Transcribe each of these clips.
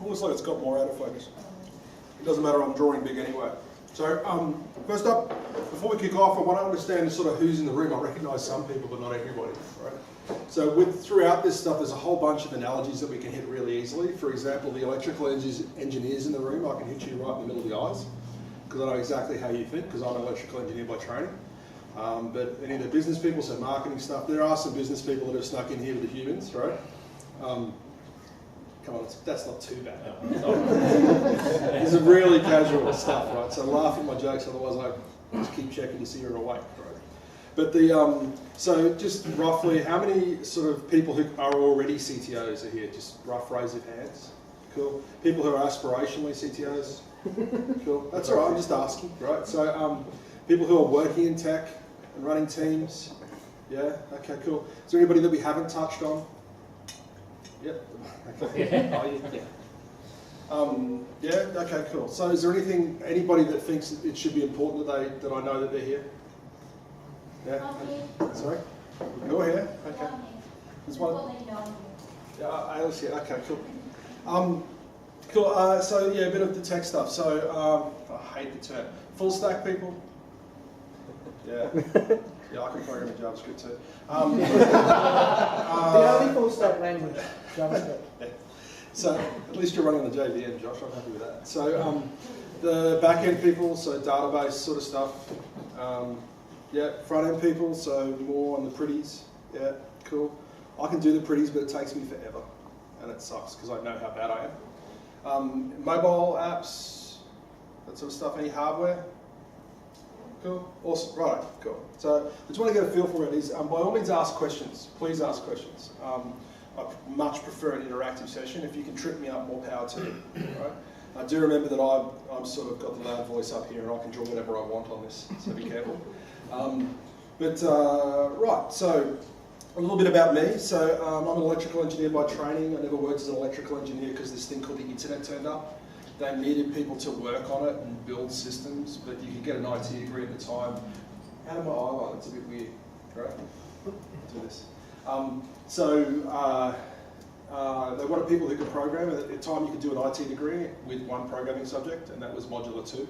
looks like it's got more autofocus. It doesn't matter, I'm drawing big anyway. So first up, before we kick off, I want to understand sort of who's in the room. I recognise some people, but not everybody, right? So throughout this stuff, there's a whole bunch of analogies that we can hit really easily. For example, the electrical engineers in the room, I can hit you right in the middle of the eyes, because I know exactly how you think, because I'm an electrical engineer by training. But any of the business people, so marketing stuff, there are some business people that have snuck in here with the humans, right? Come on, that's not too bad. This is really casual stuff, right? So laugh at my jokes, otherwise I just keep checking to see you're awake, right? But so just roughly, how many sort of people who are already CTOs are here? Just rough raise of hands. Cool. People who are aspirationally CTOs. Cool. That's all right. I'm just asking, right? So people who are working in tech and running teams. Yeah. Okay. Cool. Is there anybody that we haven't touched on? Yep. Okay. Oh, yeah. Yeah. Okay. Cool. So, is there anybody that thinks it should be important that I know that they're here? Yeah. Sorry. You're here. Okay. There's one. Yeah. Alice here. Okay. Cool. Cool. So yeah, a bit of the tech stuff. So I hate the term. Full stack people. Yeah. Yeah, I can program in JavaScript too. The only full stack language, JavaScript. Yeah. So at least you're running on the JVM, Josh. I'm happy with that. So the back end people, so database sort of stuff. Yeah, front end people, so more on the pretties. Yeah, cool. I can do the pretties, but it takes me forever, and it sucks because I know how bad I am. Mobile apps, that sort of stuff. Any hardware? Cool, awesome, right, cool. So I just want to get a feel for it is, by all means ask questions, please ask questions. I much prefer an interactive session. If you can trip me up, more power to you, right? I do remember that I'm sort of got the loud voice up here and I can draw whatever I want on this, so be careful. Right, so a little bit about me. So I'm an electrical engineer by training. I never worked as an electrical engineer because this thing called the internet turned up. They needed people to work on it and build systems, but you could get an IT degree at the time. How do my eye line? It's a bit weird, right? Do this. They wanted people who could program. At the time, you could do an IT degree with one programming subject, and that was Modular 2.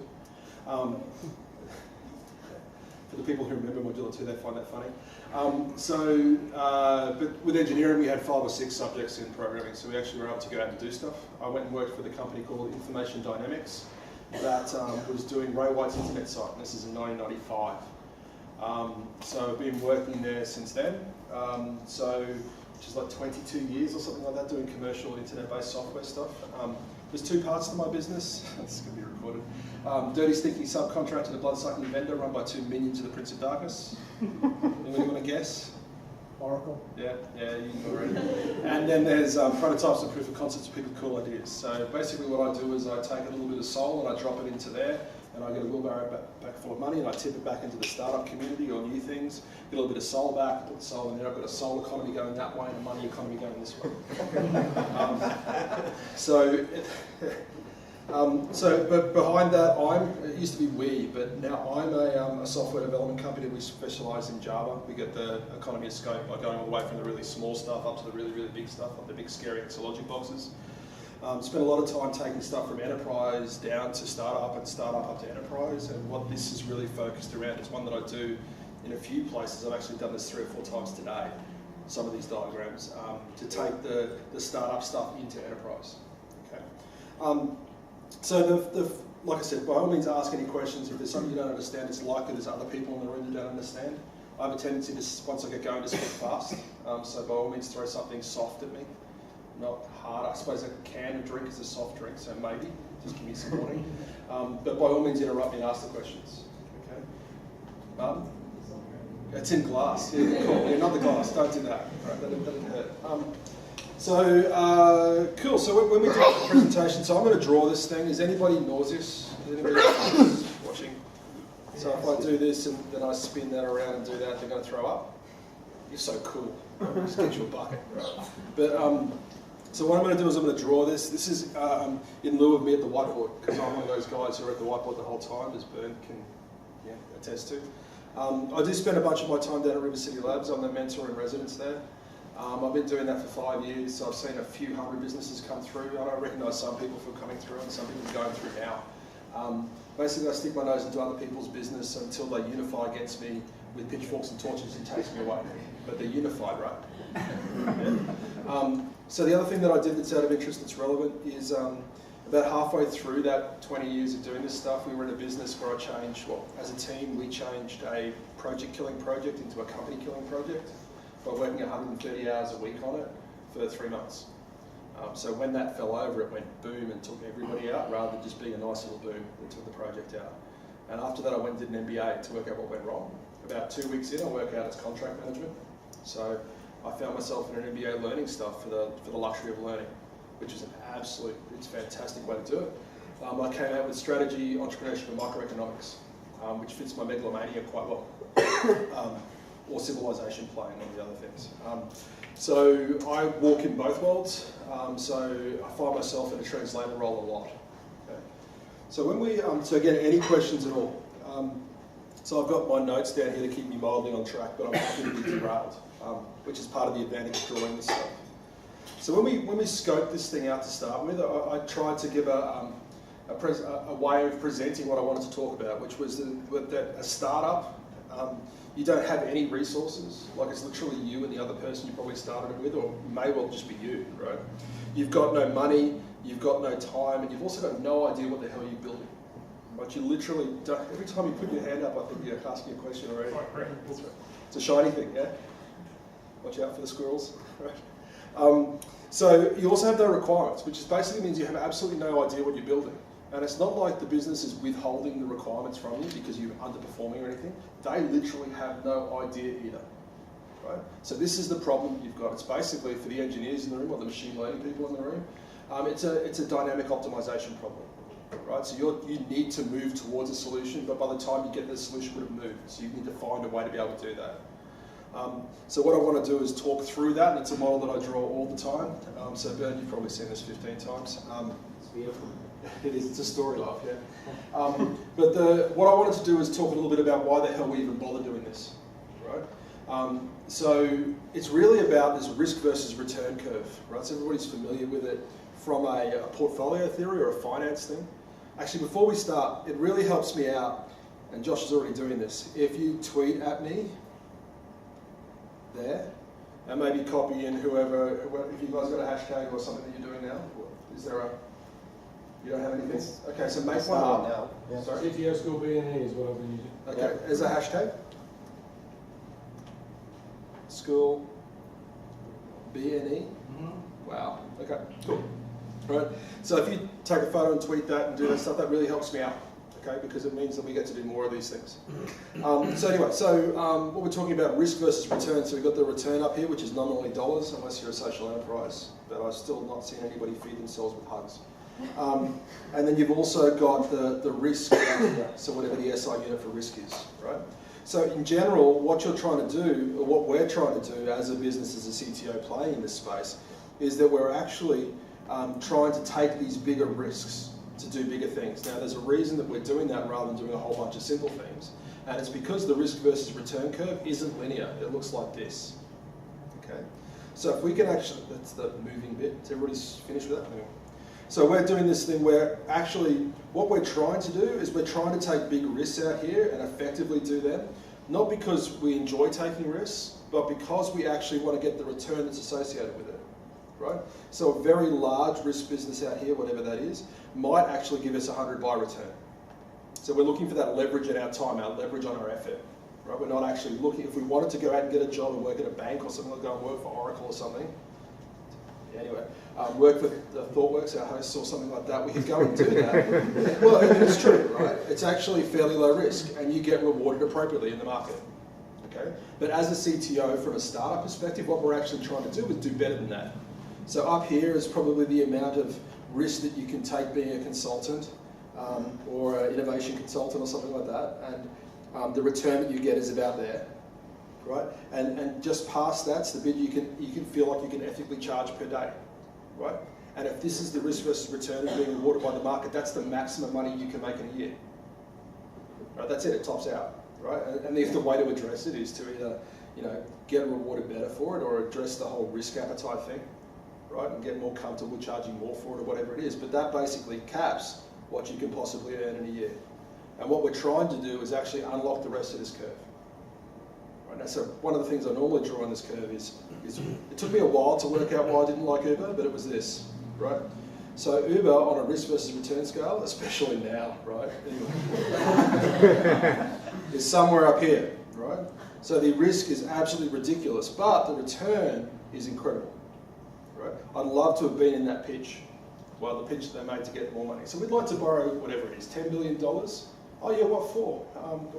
For the people who remember Modular 2, they find that funny. But with engineering, we had 5 or 6 subjects in programming, so we actually were able to go out and do stuff. I went and worked for the company called Information Dynamics that was doing Ray White's internet site, and this is in 1995. So I've been working there since then, which is like 22 years or something like that, doing commercial internet-based software stuff. There's 2 parts to my business. This is going to be recorded. Dirty, stinky subcontractor to blood-sucking vendor run by 2 minions of the Prince of Darkness. Anybody want to guess? Oracle. Yeah, you know already. And then there's prototypes and proof of concepts of people with cool ideas. So basically what I do is I take a little bit of soul and I drop it into there, and I get a wheelbarrow back full of money and I tip it back into the startup community or new things, get a little bit of soul back, put the soul in there. I've got a soul economy going that way and a money economy going this way. But behind that, it used to be we, but now I'm a software development company. We specialise in Java. We get the economy of scope by going all the way from the really small stuff up to the really, really big stuff, like the big scary Exalogic boxes. Spent a lot of time taking stuff from enterprise down to startup and startup up to enterprise, and what this is really focused around is one that I do in a few places. I've actually done this 3 or 4 times today, some of these diagrams, to take the startup stuff into enterprise. Okay. So like I said, by all means ask any questions. If there's something you don't understand, it's likely there's other people in the room that don't understand. I have a tendency to, once I get going, to speak fast. So by all means throw something soft at me, not hard. I suppose a can of drink is a soft drink, so maybe, just give me some warning. But by all means interrupt me and ask the questions. Okay. It's in glass. Yeah, cool. Yeah, not the glass. Don't do that. Right, that'll hurt. Cool. So when we do the presentation, so I'm going to draw this thing. Is anybody nauseous? Is anybody watching? So if I do this and then I spin that around and do that, they're going to throw up. You're so cool. Just get you a bucket. But so what I'm going to do is I'm going to draw this. This is in lieu of me at the whiteboard, because I'm one of those guys who are at the whiteboard the whole time, as Bern can attest to. I do spend a bunch of my time down at River City Labs. I'm the mentor in residence there. I've been doing that for 5 years, so I've seen a few hundred businesses come through. I recognise some people for coming through and some people going through now. Basically, I stick my nose into other people's business until they unify against me with pitchforks and torches and takes me away. But they're unified, right? Yeah. So the other thing that I did that's out of interest that's relevant is about halfway through that 20 years of doing this stuff, we were in a business where I changed, well, as a team, we changed a project-killing project into a company-killing project by working 130 hours a week on it for 3 months. So when that fell over, it went boom and took everybody out rather than just being a nice little boom that took the project out. And after that, I went and did an MBA to work out what went wrong. About 2 weeks in, I worked out as contract management. So I found myself in an MBA learning stuff for the luxury of learning, which is it's a fantastic way to do it. I came out with strategy, entrepreneurship, and microeconomics, which fits my megalomania quite well, or civilization playing on the other things. So I walk in both worlds, so I find myself in a translator role a lot. Okay? So when we, so again, any questions at all? So I've got my notes down here to keep me mildly on track, but I'm happy to be derailed, which is part of the advantage of drawing this stuff. So when we scoped this thing out to start with, I tried to give a way of presenting what I wanted to talk about, which was that a startup, you don't have any resources. Like, it's literally you and the other person you probably started it with, or may well just be you, right? You've got no money, you've got no time, and you've also got no idea what the hell you're building. Right? You literally don't, every time you put your hand up, I think you're asking a question already. It's a shiny thing, yeah? Watch out for the squirrels. Right? So you also have no requirements, which basically means you have absolutely no idea what you're building. And it's not like the business is withholding the requirements from you because you're underperforming or anything. They literally have no idea either. Right? So this is the problem you've got. It's basically, for the engineers in the room or the machine learning people in the room, it's a dynamic optimization problem. Right? So you need to move towards a solution, but by the time you get the solution would have moved. So you need to find a way to be able to do that. So what I want to do is talk through that, and it's a model that I draw all the time. So Ben, you've probably seen this 15 times. It's beautiful. It is, it's a story life, yeah. But what I wanted to do is talk a little bit about why the hell we even bother doing this, right? So it's really about this risk versus return curve, right? So everybody's familiar with it from a portfolio theory or a finance thing. Actually, before we start, it really helps me out, and Josh is already doing this, if you tweet at me, there, and maybe copy in whoever, if you guys got a hashtag or something that you're doing now. Is there a, you don't have anything? Okay, so make one up. Now. Yeah. Sorry. CTO school BNE is what I've been using. Okay, there's a hashtag. School BNE. Wow, okay, cool. Right, so if you take a photo and tweet that and do that stuff, that really helps me out. Okay, because it means that we get to do more of these things. So anyway, what we're talking about, risk versus return. So we've got the return up here, which is nominally dollars, unless you're a social enterprise. But I've still not seen anybody feed themselves with hugs. And then you've also got the risk here, so whatever the SI unit for risk is, right? So in general, what you're trying to do, or what we're trying to do as a business, as a CTO playing in this space, is that we're actually trying to take these bigger risks to do bigger things. Now, there's a reason that we're doing that rather than doing a whole bunch of simple things, and it's because the risk versus return curve isn't linear. It looks like this. Okay, so if we can actually, that's the moving bit. Is everybody's finished with that? Anyway. So we're doing this thing where actually what we're trying to do is we're trying to take big risks out here and effectively do them, not because we enjoy taking risks, but because we actually want to get the return that's associated with it. Right? So a very large risk business out here, whatever that is, might actually give us 100 by return. So we're looking for that leverage in our time, our leverage on our effort. Right? We're not actually looking, if we wanted to go out and get a job and work at a bank or something, like go and work for Oracle or something, anyway, work for the ThoughtWorks, our hosts, or something like that, we could go and do that. Well, it's true, right? It's actually fairly low risk, and you get rewarded appropriately in the market. Okay? But as a CTO, from a startup perspective, what we're actually trying to do is do better than that. So up here is probably the amount of risk that you can take being a consultant or an innovation consultant or something like that, and the return that you get is about there, right? And just past that's the bit you can feel like you can ethically charge per day, right? And if this is the risk versus return of being rewarded by the market, that's the maximum money you can make in a year. Right? That's it. It tops out, right? And if the way to address it is to either get rewarded better for it or address the whole risk appetite thing, right? And get more comfortable charging more for it or whatever it is. But that basically caps what you can possibly earn in a year. And what we're trying to do is actually unlock the rest of this curve. Right? Now, so one of the things I normally draw on this curve is it took me a while to work out why I didn't like Uber, but it was this, right? So Uber on a risk versus return scale, especially now, right? Anyway, is somewhere up here, right? So the risk is absolutely ridiculous, but the return is incredible, right? I'd love to have been in that pitch. Well, the pitch they made to get more money. So we'd like to borrow whatever it is, $10 billion. Oh yeah, what for?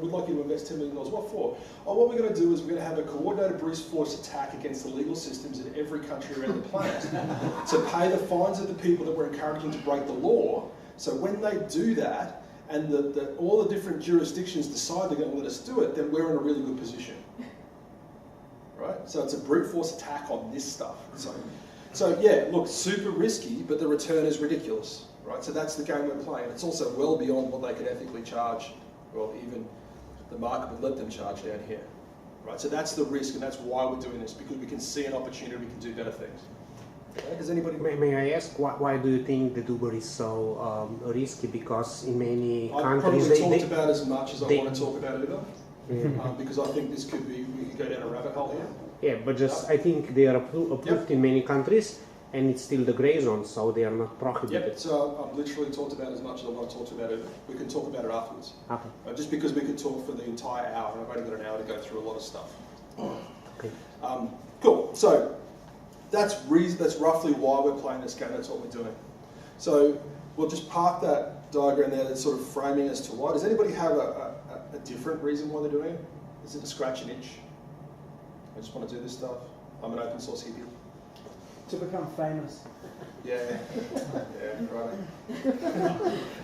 We'd like you to invest $10 million. What for? Oh, what we're going to do is we're going to have a coordinated brute force attack against the legal systems in every country around the planet to pay the fines of the people that we're encouraging to break the law. So when they do that, and all the different jurisdictions decide they're going to let us do it, then we're in a really good position, right? So it's a brute force attack on this stuff. So yeah, look, super risky, but the return is ridiculous. Right, so that's the game we're playing. It's also well beyond what they can ethically charge, well, even the market would let them charge down here. Right, so that's the risk, and that's why we're doing this, because we can see an opportunity, we can do better things. Okay? Does anybody? May I ask, why do you think that Uber is so risky? Because in many I've countries probably talked about as much as I want to talk about Uber, because I think this could be, we could go down a rabbit hole here. Yeah, but just I think they are approved in many countries, and it's still the grey zone, so they are not prohibited. Yep, so I've literally talked about as much as I want to talk about it. We can talk about it afterwards. Okay. Just because we could talk for the entire hour, and I've only got an hour to go through a lot of stuff. Okay. Cool, so that's roughly why we're playing this game, that's what we're doing. So we'll just park that diagram there that's sort of framing as to why. Does anybody have a different reason why they're doing it? Is it to scratch an itch? I just want to do this stuff. I'm an open source hippie. To become famous. Yeah, right.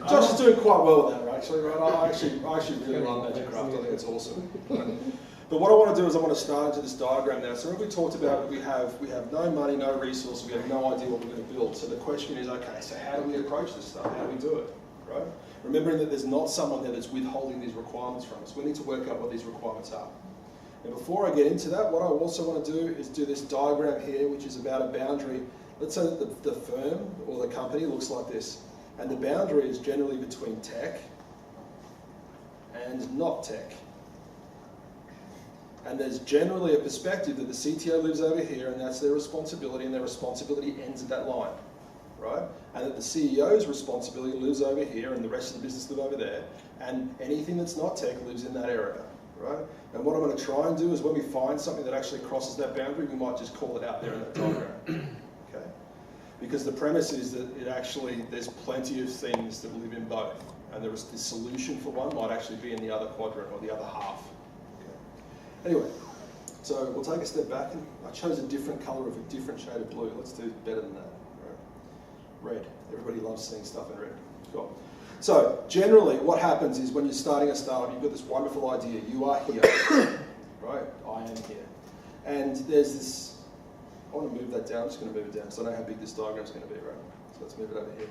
Josh is doing quite well with that, actually. Right, I actually really love Magic Craft. I think it's awesome. But what I want to do is I want to start into this diagram now. So we talked about we have no money, no resources, we have no idea what we're going to build. So the question is, okay, so how do we approach this stuff? How do we do it? Right? Remembering that there's not someone there that's withholding these requirements from us. We need to work out what these requirements are. And before I get into that, what I also want to do is do this diagram here, which is about a boundary. Let's say that the firm or the company looks like this. And the boundary is generally between tech and not tech. And there's generally a perspective that the CTO lives over here and that's their responsibility, and their responsibility ends at that line, right? And that the CEO's responsibility lives over here and the rest of the business live over there, and anything that's not tech lives in that area. Right? And what I'm going to try and do is when we find something that actually crosses that boundary, we might just call it out there in that diagram. Okay? Because the premise is that there's plenty of things that live in both. And the solution for one might actually be in the other quadrant or the other half. Okay? Anyway, so we'll take a step back, and I chose a different colour of a different shade of blue. Let's do better than that. Right? Red. Everybody loves seeing stuff in red. Cool. So generally what happens is when you're starting a startup, you've got this wonderful idea. You are here, right? I am here. And there's this, I want to move that down. I'm just going to move it down because I know how big this diagram is going to be, right? So let's move it over here.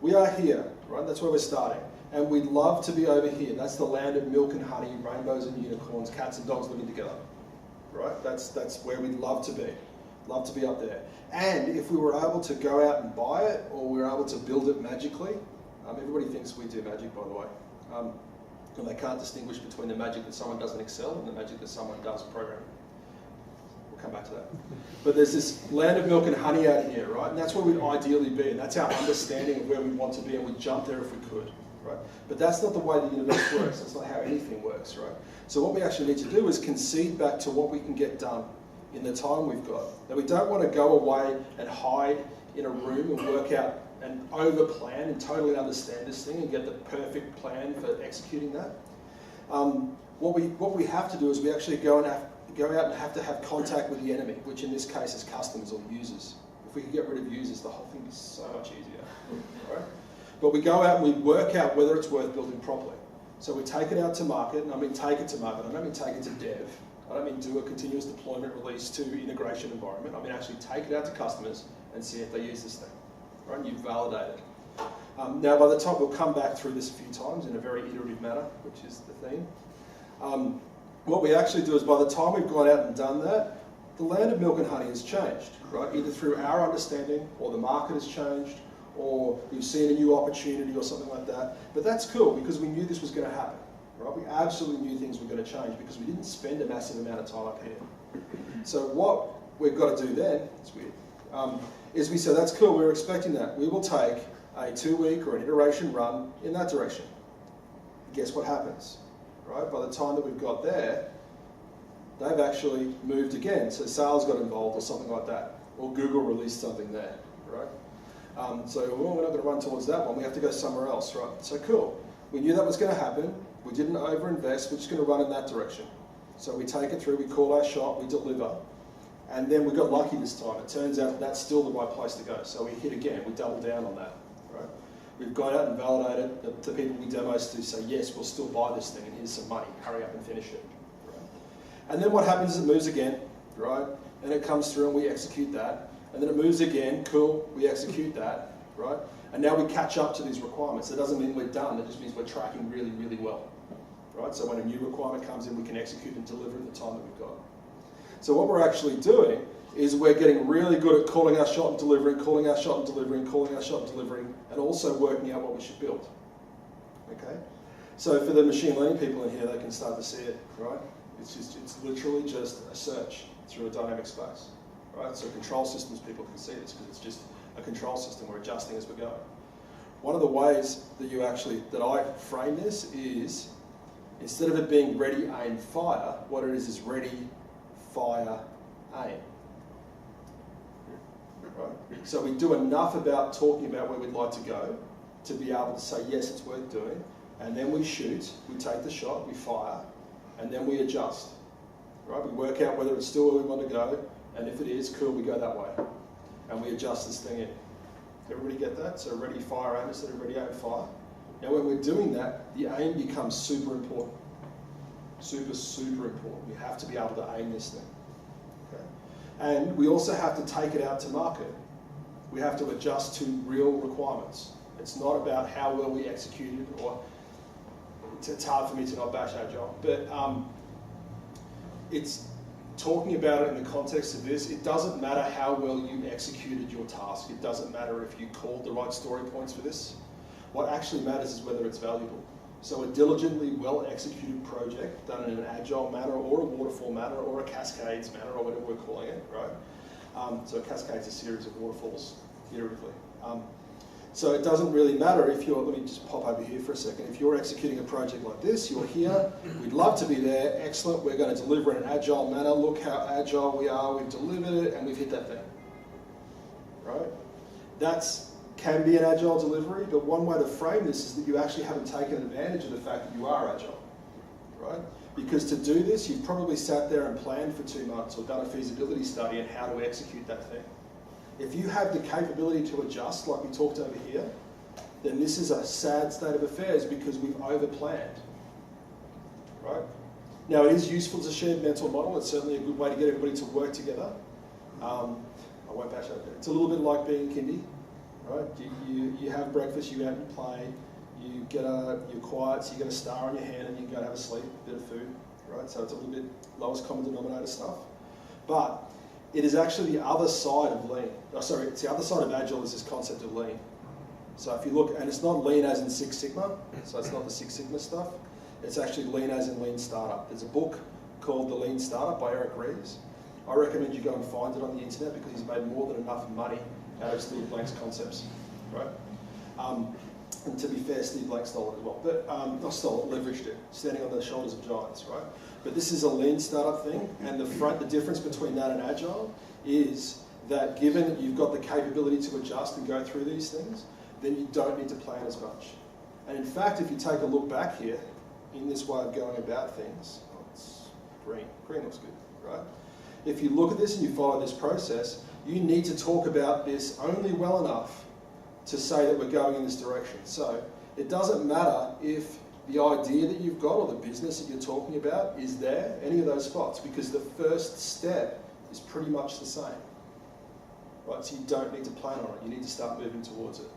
We are here, right? That's where we're starting. And we'd love to be over here. That's the land of milk and honey, rainbows and unicorns, cats and dogs living together, right? That's where we'd love to be. Love to be up there. And if we were able to go out and buy it, or we were able to build it magically, everybody thinks we do magic, by the way. And they can't distinguish between the magic that someone does in Excel and the magic that someone does programming. We'll come back to that. But there's this land of milk and honey out here, right? And that's where we'd ideally be, and that's our understanding of where we want to be, and we'd jump there if we could, right? But that's not the way the universe works. That's not how anything works, right? So what we actually need to do is concede back to what we can get done in the time we've got. That we don't want to go away and hide in a room and work out and over-plan and totally understand this thing and get the perfect plan for executing that. What we have to do is we actually go out and have to have contact with the enemy, which in this case is customers or users. If we could get rid of users, the whole thing would be so much easier. Right? But we go out and we work out whether it's worth building properly. So we take it out to market, and I mean take it to market. I don't mean take it to dev. I don't mean do a continuous deployment release to integration environment. I mean actually take it out to customers and see if they use this thing. Right? And you validate it. Now, by the time we'll come back through this a few times in a very iterative manner, which is the theme. what we actually do is by the time we've gone out and done that, the land of milk and honey has changed, right? Either through our understanding, or the market has changed, or we've seen a new opportunity or something like that. But that's cool because we knew this was going to happen, right? We absolutely knew things were going to change because we didn't spend a massive amount of time up here. So what we've got to do then, it's weird, is we say, that's cool, we're expecting that. We will take a 2-week or an iteration run in that direction. Guess what happens, right? By the time that we've got there, they've actually moved again. So sales got involved or something like that. Or Google released something there, right? So well, we're not going to run towards that one. We have to go somewhere else, right? So cool. We knew that was going to happen. We didn't overinvest. We're just going to run in that direction. So we take it through. We call our shot. We deliver. And then we got lucky this time. It turns out that's still the right place to go. So we hit again. We double down on that, right? We've gone out and validated the people we demo to say, yes, we'll still buy this thing and here's some money. Hurry up and finish it. Right? And then what happens is it moves again, right? And it comes through and we execute that. And then it moves again, cool, we execute that, right? And now we catch up to these requirements. That doesn't mean we're done, it just means we're tracking really, really well, right? So when a new requirement comes in, we can execute and deliver in the time that we've got. So what we're actually doing is we're getting really good at calling our shot and delivering, calling our shot and delivering, calling our shot and delivering, and also working out what we should build, okay? So for the machine learning people in here, they can start to see it, right? It's literally just a search through a dynamic space, right? So control systems people can see this because it's just a control system. We're adjusting as we go. One of the ways that I frame this is instead of it being ready, aim, fire, what it is ready, fire, aim. Right? So we do enough about talking about where we'd like to go to be able to say, yes, it's worth doing. And then we shoot, we take the shot, we fire, and then we adjust. Right? We work out whether it's still where we want to go, and if it is, cool, we go that way. And we adjust this thing in. Everybody get that? So ready, fire, aim instead of ready, aim, fire. Now when we're doing that, the aim becomes super important. Super, super important. We have to be able to aim this thing. Okay? And we also have to take it out to market. We have to adjust to real requirements. It's not about how well we executed, or it's hard for me to not bash Agile, but it's talking about it in the context of this. It doesn't matter how well you executed your task. It doesn't matter if you called the right story points for this. What actually matters is whether it's valuable. So a diligently well-executed project done in an agile manner or a waterfall manner or a cascades manner or whatever we're calling it, right? So a cascade is a series of waterfalls, theoretically. So it doesn't really matter if you're, let me just pop over here for a second. If you're executing a project like this, you're here, we'd love to be there, excellent, we're going to deliver in an agile manner, look how agile we are, we've delivered it, and we've hit that thing, right? That's can be an agile delivery, but one way to frame this is that you actually haven't taken advantage of the fact that you are agile, right? Because to do this, you've probably sat there and planned for 2 months or done a feasibility study on how to execute that thing. If you have the capability to adjust, like we talked over here, then this is a sad state of affairs because we've over-planned, right? Now, it is useful as a shared mental model. It's certainly a good way to get everybody to work together. I won't bash over it. It's a little bit like being kindy, right? You have breakfast, you go out and play, you're quiet, so you get a star on your hand and you go and have a sleep, a bit of food, right? So it's a little bit lowest common denominator stuff. But it is actually the other side of lean. Oh, sorry, it's the other side of Agile is this concept of lean. So if you look, and it's not lean as in Six Sigma, so it's not the Six Sigma stuff. It's actually lean as in lean startup. There's a book called The Lean Startup by Eric Ries. I recommend you go and find it on the internet because he's made more than enough money out of Steve Blank's concepts, right? And to be fair, Steve Blank stole it as well, but not stole it, leveraged it, standing on the shoulders of giants, right? But this is a lean startup thing, and the difference between that and Agile is that given that you've got the capability to adjust and go through these things, then you don't need to plan as much. And in fact, if you take a look back here, in this way of going about things, oh, it's green looks good, right? If you look at this and you follow this process, you need to talk about this only well enough to say that we're going in this direction. So it doesn't matter if the idea that you've got or the business that you're talking about is there, any of those spots, because the first step is pretty much the same. Right? So you don't need to plan on it, you need to start moving towards it.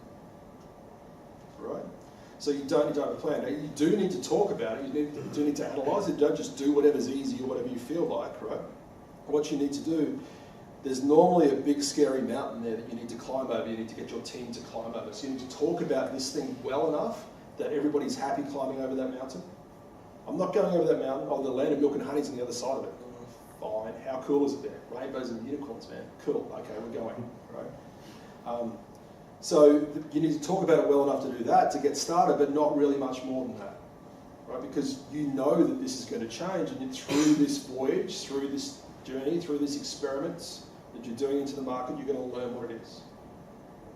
Right? So you don't need to have a plan. Now, you do need to talk about it. You do need to analyse it. You don't just do whatever's easy or whatever you feel like, right? What you need to do, there's normally a big scary mountain there that you need to climb over. You need to get your team to climb over. So you need to talk about this thing well enough that everybody's happy climbing over that mountain. I'm not going over that mountain. Oh, the land of milk and honey's on the other side of it. Fine. How cool is it there? Rainbows and unicorns, man. Cool. Okay, we're going, right? So you need to talk about it well enough to do that, to get started, but not really much more than that, right? Because you know that this is going to change, and through this voyage, through this journey, through these experiments that you're doing into the market, you're going to learn what it is,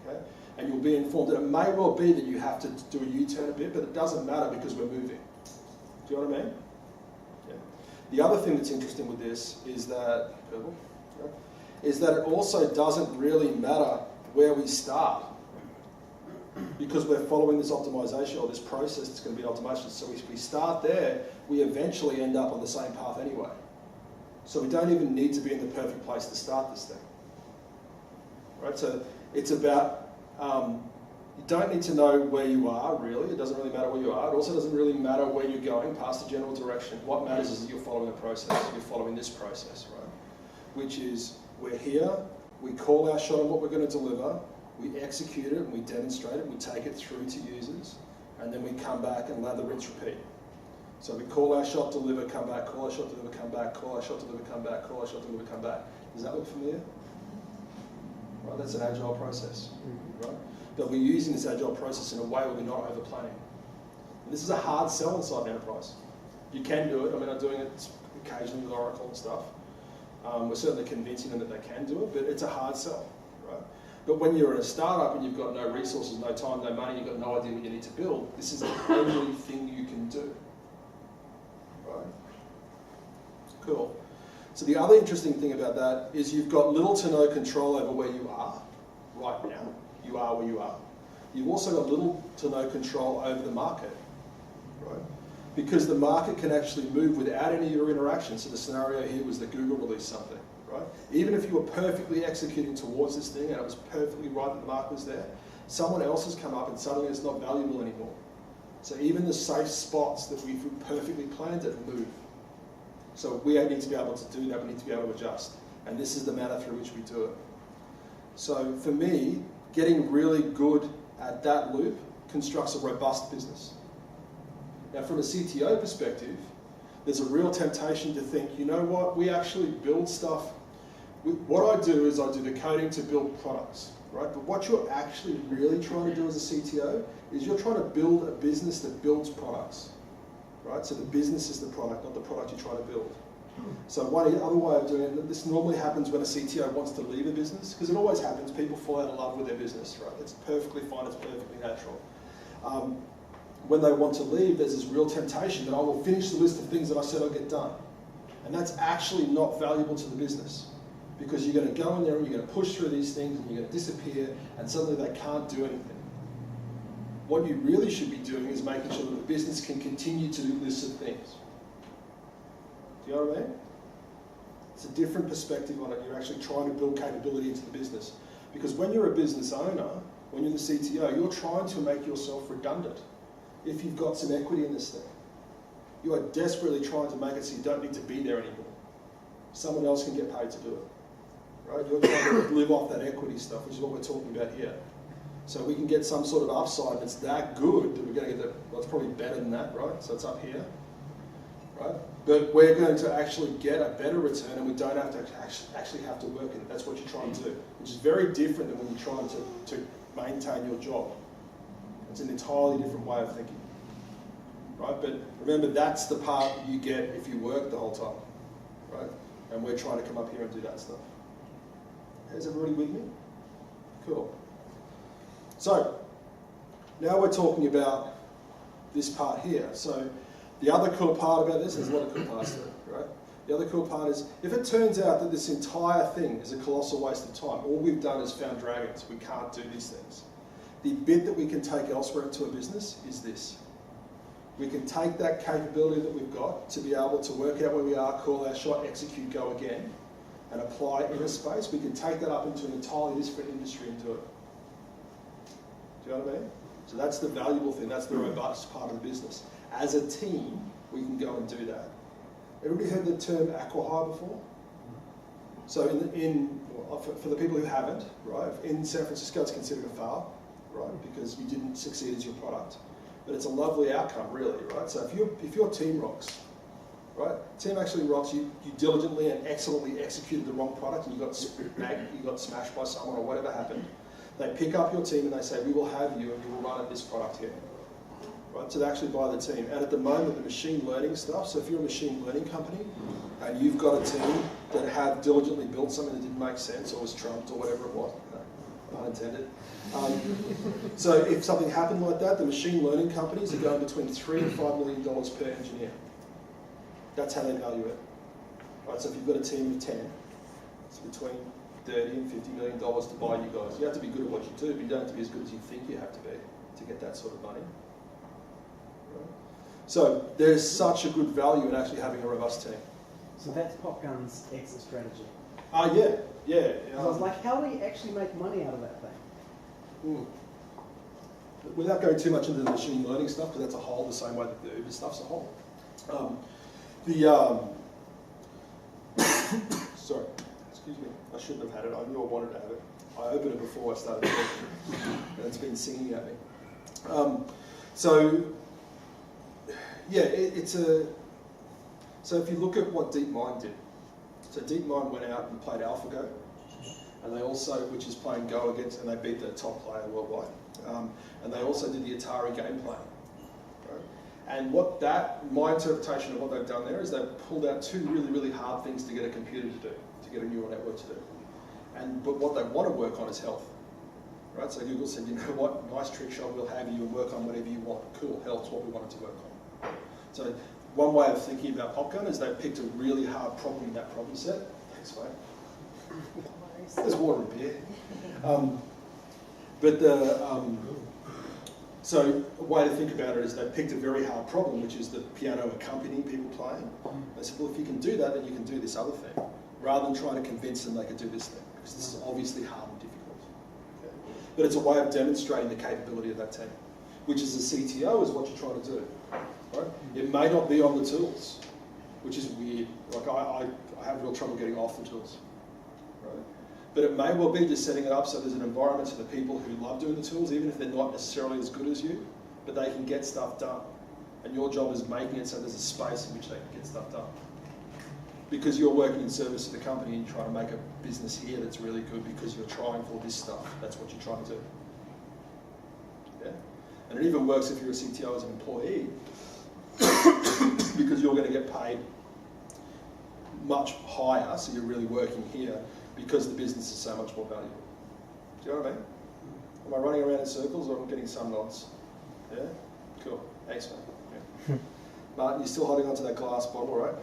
okay? And you'll be informed. And it may well be that you have to do a U-turn a bit, but it doesn't matter because we're moving. Do you know what I mean? Yeah. The other thing that's interesting with this is that, it also doesn't really matter where we start, because we're following this optimization or this process that's going to be optimization. So if we start there, we eventually end up on the same path anyway. So we don't even need to be in the perfect place to start this thing. Right? So it's about, you don't need to know where you are, really. It doesn't really matter where you are. It also doesn't really matter where you're going past the general direction. What matters is that you're following a process. You're following this process, right? Which is, we're here, we call our shot on what we're going to deliver, we execute it, and we demonstrate it, we take it through to users, and then we come back and lather, rinse, repeat. So we call our shot, deliver, come back, call our shot, deliver, come back, call our shot, deliver, come back, call our shot, deliver, come back. Does that look familiar? Right, that's an agile process, right? But we're using this agile process in a way where we're not over-planning. And this is a hard sell inside an enterprise. You can do it. I mean, I'm doing it occasionally with Oracle and stuff. We're certainly convincing them that they can do it, but it's a hard sell, right? But when you're in a startup and you've got no resources, no time, no money, you've got no idea what you need to build, this is the only thing you can do, right? Cool. So the other interesting thing about that is you've got little to no control over where you are right now. You are where you are. You've also got little to no control over the market, right? Because the market can actually move without any of your interaction. So the scenario here was that Google released something, right? Even if you were perfectly executing towards this thing and it was perfectly right that the market was there, someone else has come up and suddenly it's not valuable anymore. So even the safe spots that we've perfectly planned it move. So we need to be able to do that, we need to be able to adjust. And this is the manner through which we do it. So for me, getting really good at that loop constructs a robust business. Now from a CTO perspective, there's a real temptation to think, you know what, we actually build stuff. What I do is I do the coding to build products, right? But what you're actually really trying to do as a CTO is you're trying to build a business that builds products, right? So the business is the product, not the product you're trying to build. So one other way of doing it, this normally happens when a CTO wants to leave a business, because it always happens, people fall out of love with their business, right? It's perfectly fine, it's perfectly natural. When they want to leave, there's this real temptation that I will finish the list of things that I said I'd get done. And that's actually not valuable to the business, because you're going to go in there and you're going to push through these things and you're going to disappear and suddenly they can't do anything. What you really should be doing is making sure that the business can continue to do lists of things. Do you know what I mean? It's a different perspective on it. You're actually trying to build capability into the business. Because when you're a business owner, when you're the CTO, you're trying to make yourself redundant. If you've got some equity in this thing, you are desperately trying to make it so you don't need to be there anymore. Someone else can get paid to do it, right? You're trying to live off that equity stuff, which is what we're talking about here. So we can get some sort of upside that's that good that we're going to get well, it's probably better than that, right? So it's up here, right? But we're going to actually get a better return and we don't have to actually have to work in it. That's what you're trying to do, which is very different than when you're trying to maintain your job. It's an entirely different way of thinking, right? But remember, that's the part you get if you work the whole time, right? And we're trying to come up here and do that stuff. Is everybody with me? Cool. So, now we're talking about this part here. So, the other cool part about this, there's a lot of cool parts to it, right? The other cool part is, if it turns out that this entire thing is a colossal waste of time, all we've done is found dragons, we can't do these things. The bit that we can take elsewhere into a business is this. We can take that capability that we've got to be able to work out where we are, call our shot, execute, go again, and apply it in a space. We can take that up into an entirely different industry and do it. Do you know what I mean? So that's the valuable thing, that's the robust part of the business. As a team, we can go and do that. Everybody heard the term acqui-hire before? So for the people who haven't, right, in San Francisco it's considered a fail, right, because you didn't succeed as your product. But it's a lovely outcome, really, right? So if your team rocks, right, team actually rocks, you diligently and excellently executed the wrong product and you got smashed by someone or whatever happened, they pick up your team and they say, we will have you and you will run at this product here. Right, so they actually buy the team. And at the moment, the machine learning stuff, so if you're a machine learning company and you've got a team that have diligently built something that didn't make sense or was trumped or whatever it was, no, unintended. So if something happened like that, the machine learning companies are going between $3 and $5 million per engineer. That's how they value it. Right, so if you've got a team of 10, it's between $30 and $50 million to buy you guys. You have to be good at what you do, but you don't have to be as good as you think you have to be to get that sort of money. So there's such a good value in actually having a robust team. So that's Popgun's exit strategy. Yeah. I was like, how do we actually make money out of that thing? Without going too much into the machine learning stuff, because that's a whole, the same way that the Uber stuff's a whole. Sorry, excuse me, I shouldn't have had it. I knew I wanted to have it. I opened it before I started talking, and it's been singing at me. So if you look at what DeepMind did, so DeepMind went out and played AlphaGo, and they also, which is playing Go against, and they beat the top player worldwide, and they also did the Atari game plan. Right? And my interpretation of what they've done there is they've pulled out two really, really hard things to get a computer to do, to get a neural network to do. But what they want to work on is health. Right? So Google said, you know what, nice trick shot, we'll have you and work on whatever you want. Cool, health's what we wanted to work on. So one way of thinking about Popgun is they picked a really hard problem in that problem set. Thanks, mate. There's water in here. So a way to think about it is they picked a very hard problem, which is the piano accompanying people playing. They said, well, if you can do that, then you can do this other thing, rather than trying to convince them they could do this thing, because this is obviously hard and difficult. Okay? But it's a way of demonstrating the capability of that team, which as a CTO is what you're trying to do. Right? It may not be on the tools, which is weird. Like I have real trouble getting off the tools. Right? But it may well be just setting it up so there's an environment for the people who love doing the tools, even if they're not necessarily as good as you, but they can get stuff done. And your job is making it so there's a space in which they can get stuff done. Because you're working in service of the company and you're trying to make a business here that's really good because you're trying for this stuff. That's what you're trying to do. Yeah? And it even works if you're a CTO as an employee, because you're going to get paid much higher, so you're really working here because the business is so much more valuable. Do you know what I mean? Am I running around in circles or am I getting some nods? Yeah? Cool. Thanks, mate. Yeah. Martin, you're still holding onto that glass bottle, right?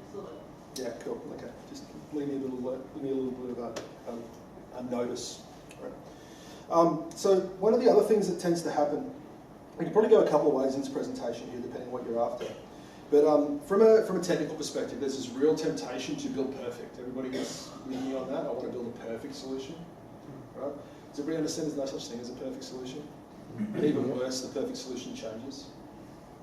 Absolutely. Yeah, cool. Okay. Just leave me a little bit of a notice. Right. So one of the other things that tends to happen, we can probably go a couple of ways in this presentation here, depending on what you're after. But from a technical perspective, there's this real temptation to build perfect. Everybody gets with me on that. I want to build a perfect solution. Right? Does everybody understand there's no such thing as a perfect solution? And even worse, the perfect solution changes.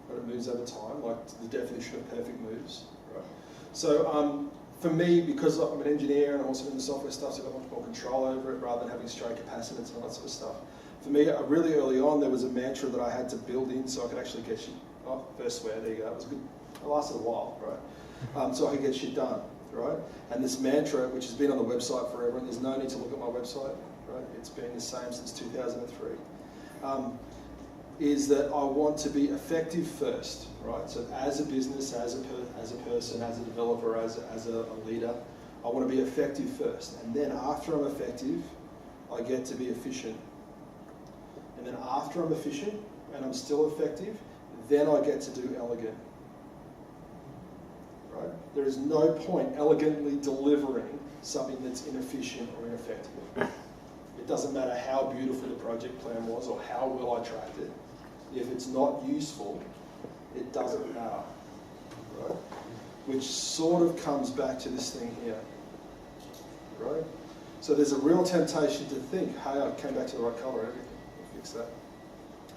Right? It moves over time, like the definition of perfect moves. Right? So for me, because I'm an engineer and I'm also in the software stuff, so I've got much more control over it rather than having stray capacitance and all that sort of stuff. For me, really early on, there was a mantra that I had to build in so I could actually get shit. Oh, first swear, there you go. It was good. It lasted a while, right? So I could get shit done, right? And this mantra, which has been on the website forever, and there's no need to look at my website, right? It's been the same since 2003, is that I want to be effective first, right? So as a business, as a person, as a developer, as a leader, I want to be effective first. And then after I'm effective, I get to be efficient. And then after I'm efficient and I'm still effective, then I get to do elegant. Right? There is no point elegantly delivering something that's inefficient or ineffective. It doesn't matter how beautiful the project plan was or how well I tracked it. If it's not useful, it doesn't matter. Right? Which sort of comes back to this thing here. Right? So there's a real temptation to think, hey, I came back to the right colour, everything. fix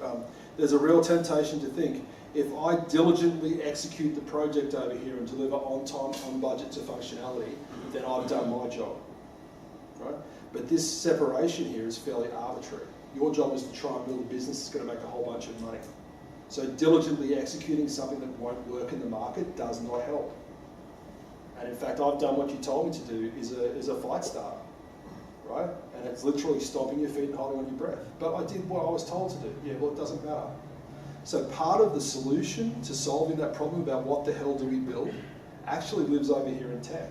that. There's a real temptation to think, if I diligently execute the project over here and deliver on time, on budget to functionality, then I've done my job, right? But this separation here is fairly arbitrary. Your job is to try and build a business that's going to make a whole bunch of money. So diligently executing something that won't work in the market does not help. And in fact, I've done what you told me to do is a fight start, right? And it's literally stomping your feet and holding on your breath. But I did what I was told to do. Yeah, well, it doesn't matter. So part of the solution to solving that problem about what the hell do we build actually lives over here in tech.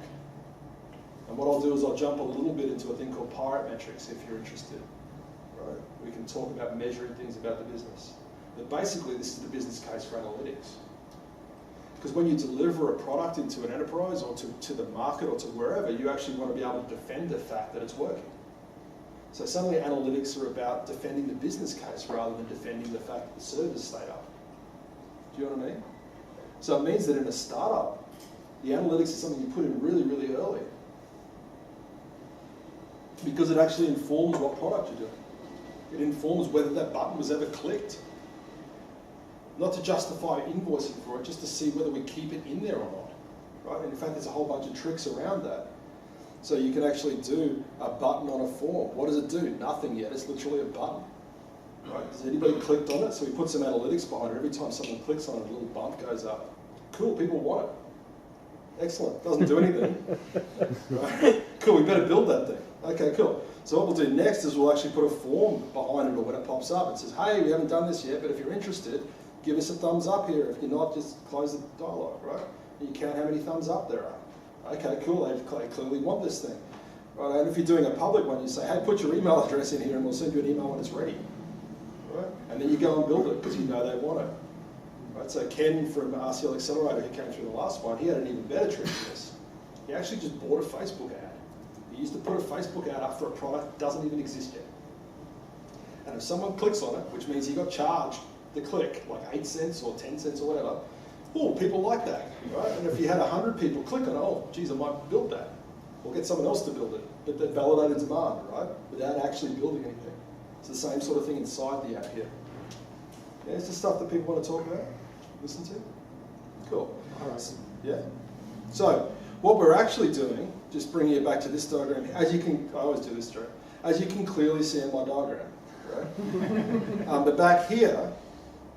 And what I'll do is I'll jump a little bit into a thing called pirate metrics if you're interested. Right? We can talk about measuring things about the business. But basically, this is the business case for analytics. Because when you deliver a product into an enterprise or to the market or to wherever, you actually want to be able to defend the fact that it's working. So suddenly analytics are about defending the business case rather than defending the fact that the servers stayed up. Do you know what I mean? So it means that in a startup, the analytics is something you put in really, really early. Because it actually informs what product you're doing. It informs whether that button was ever clicked. Not to justify invoicing for it, just to see whether we keep it in there or not. Right? And in fact, there's a whole bunch of tricks around that. So you can actually do a button on a form. What does it do? Nothing yet. It's literally a button. Right? Has anybody clicked on it? So we put some analytics behind it. Every time someone clicks on it, a little bump goes up. Cool, people want it. Excellent. Doesn't do anything. Right? Cool, we better build that thing. Okay, cool. So what we'll do next is we'll actually put a form behind it, or when it pops up, it says, hey, we haven't done this yet, but if you're interested, give us a thumbs up here. If you're not, just close the dialogue, right? You count how many thumbs up there are. Okay, cool, they clearly want this thing. Right? And if you're doing a public one, you say, hey, put your email address in here and we'll send you an email when it's ready. Right? And then you go and build it because you know they want it. Right? So Ken from RCL Accelerator, who came through the last one, he had an even better trick for this. He actually just bought a Facebook ad. He used to put a Facebook ad up for a product that doesn't even exist yet. And if someone clicks on it, which means he got charged the click, like 8 cents or 10 cents or whatever, oh, people like that, right? And if you had 100 people click on it, oh, geez, I might build that. Or get someone else to build it. But that validated demand, right? Without actually building anything. It's the same sort of thing inside the app here. Yeah, it's just stuff that people want to talk about, listen to. Cool. All right. Yeah. So, what we're actually doing, just bringing it back to this diagram, as you can, I always do this, Joe, as you can clearly see in my diagram, right? But back here,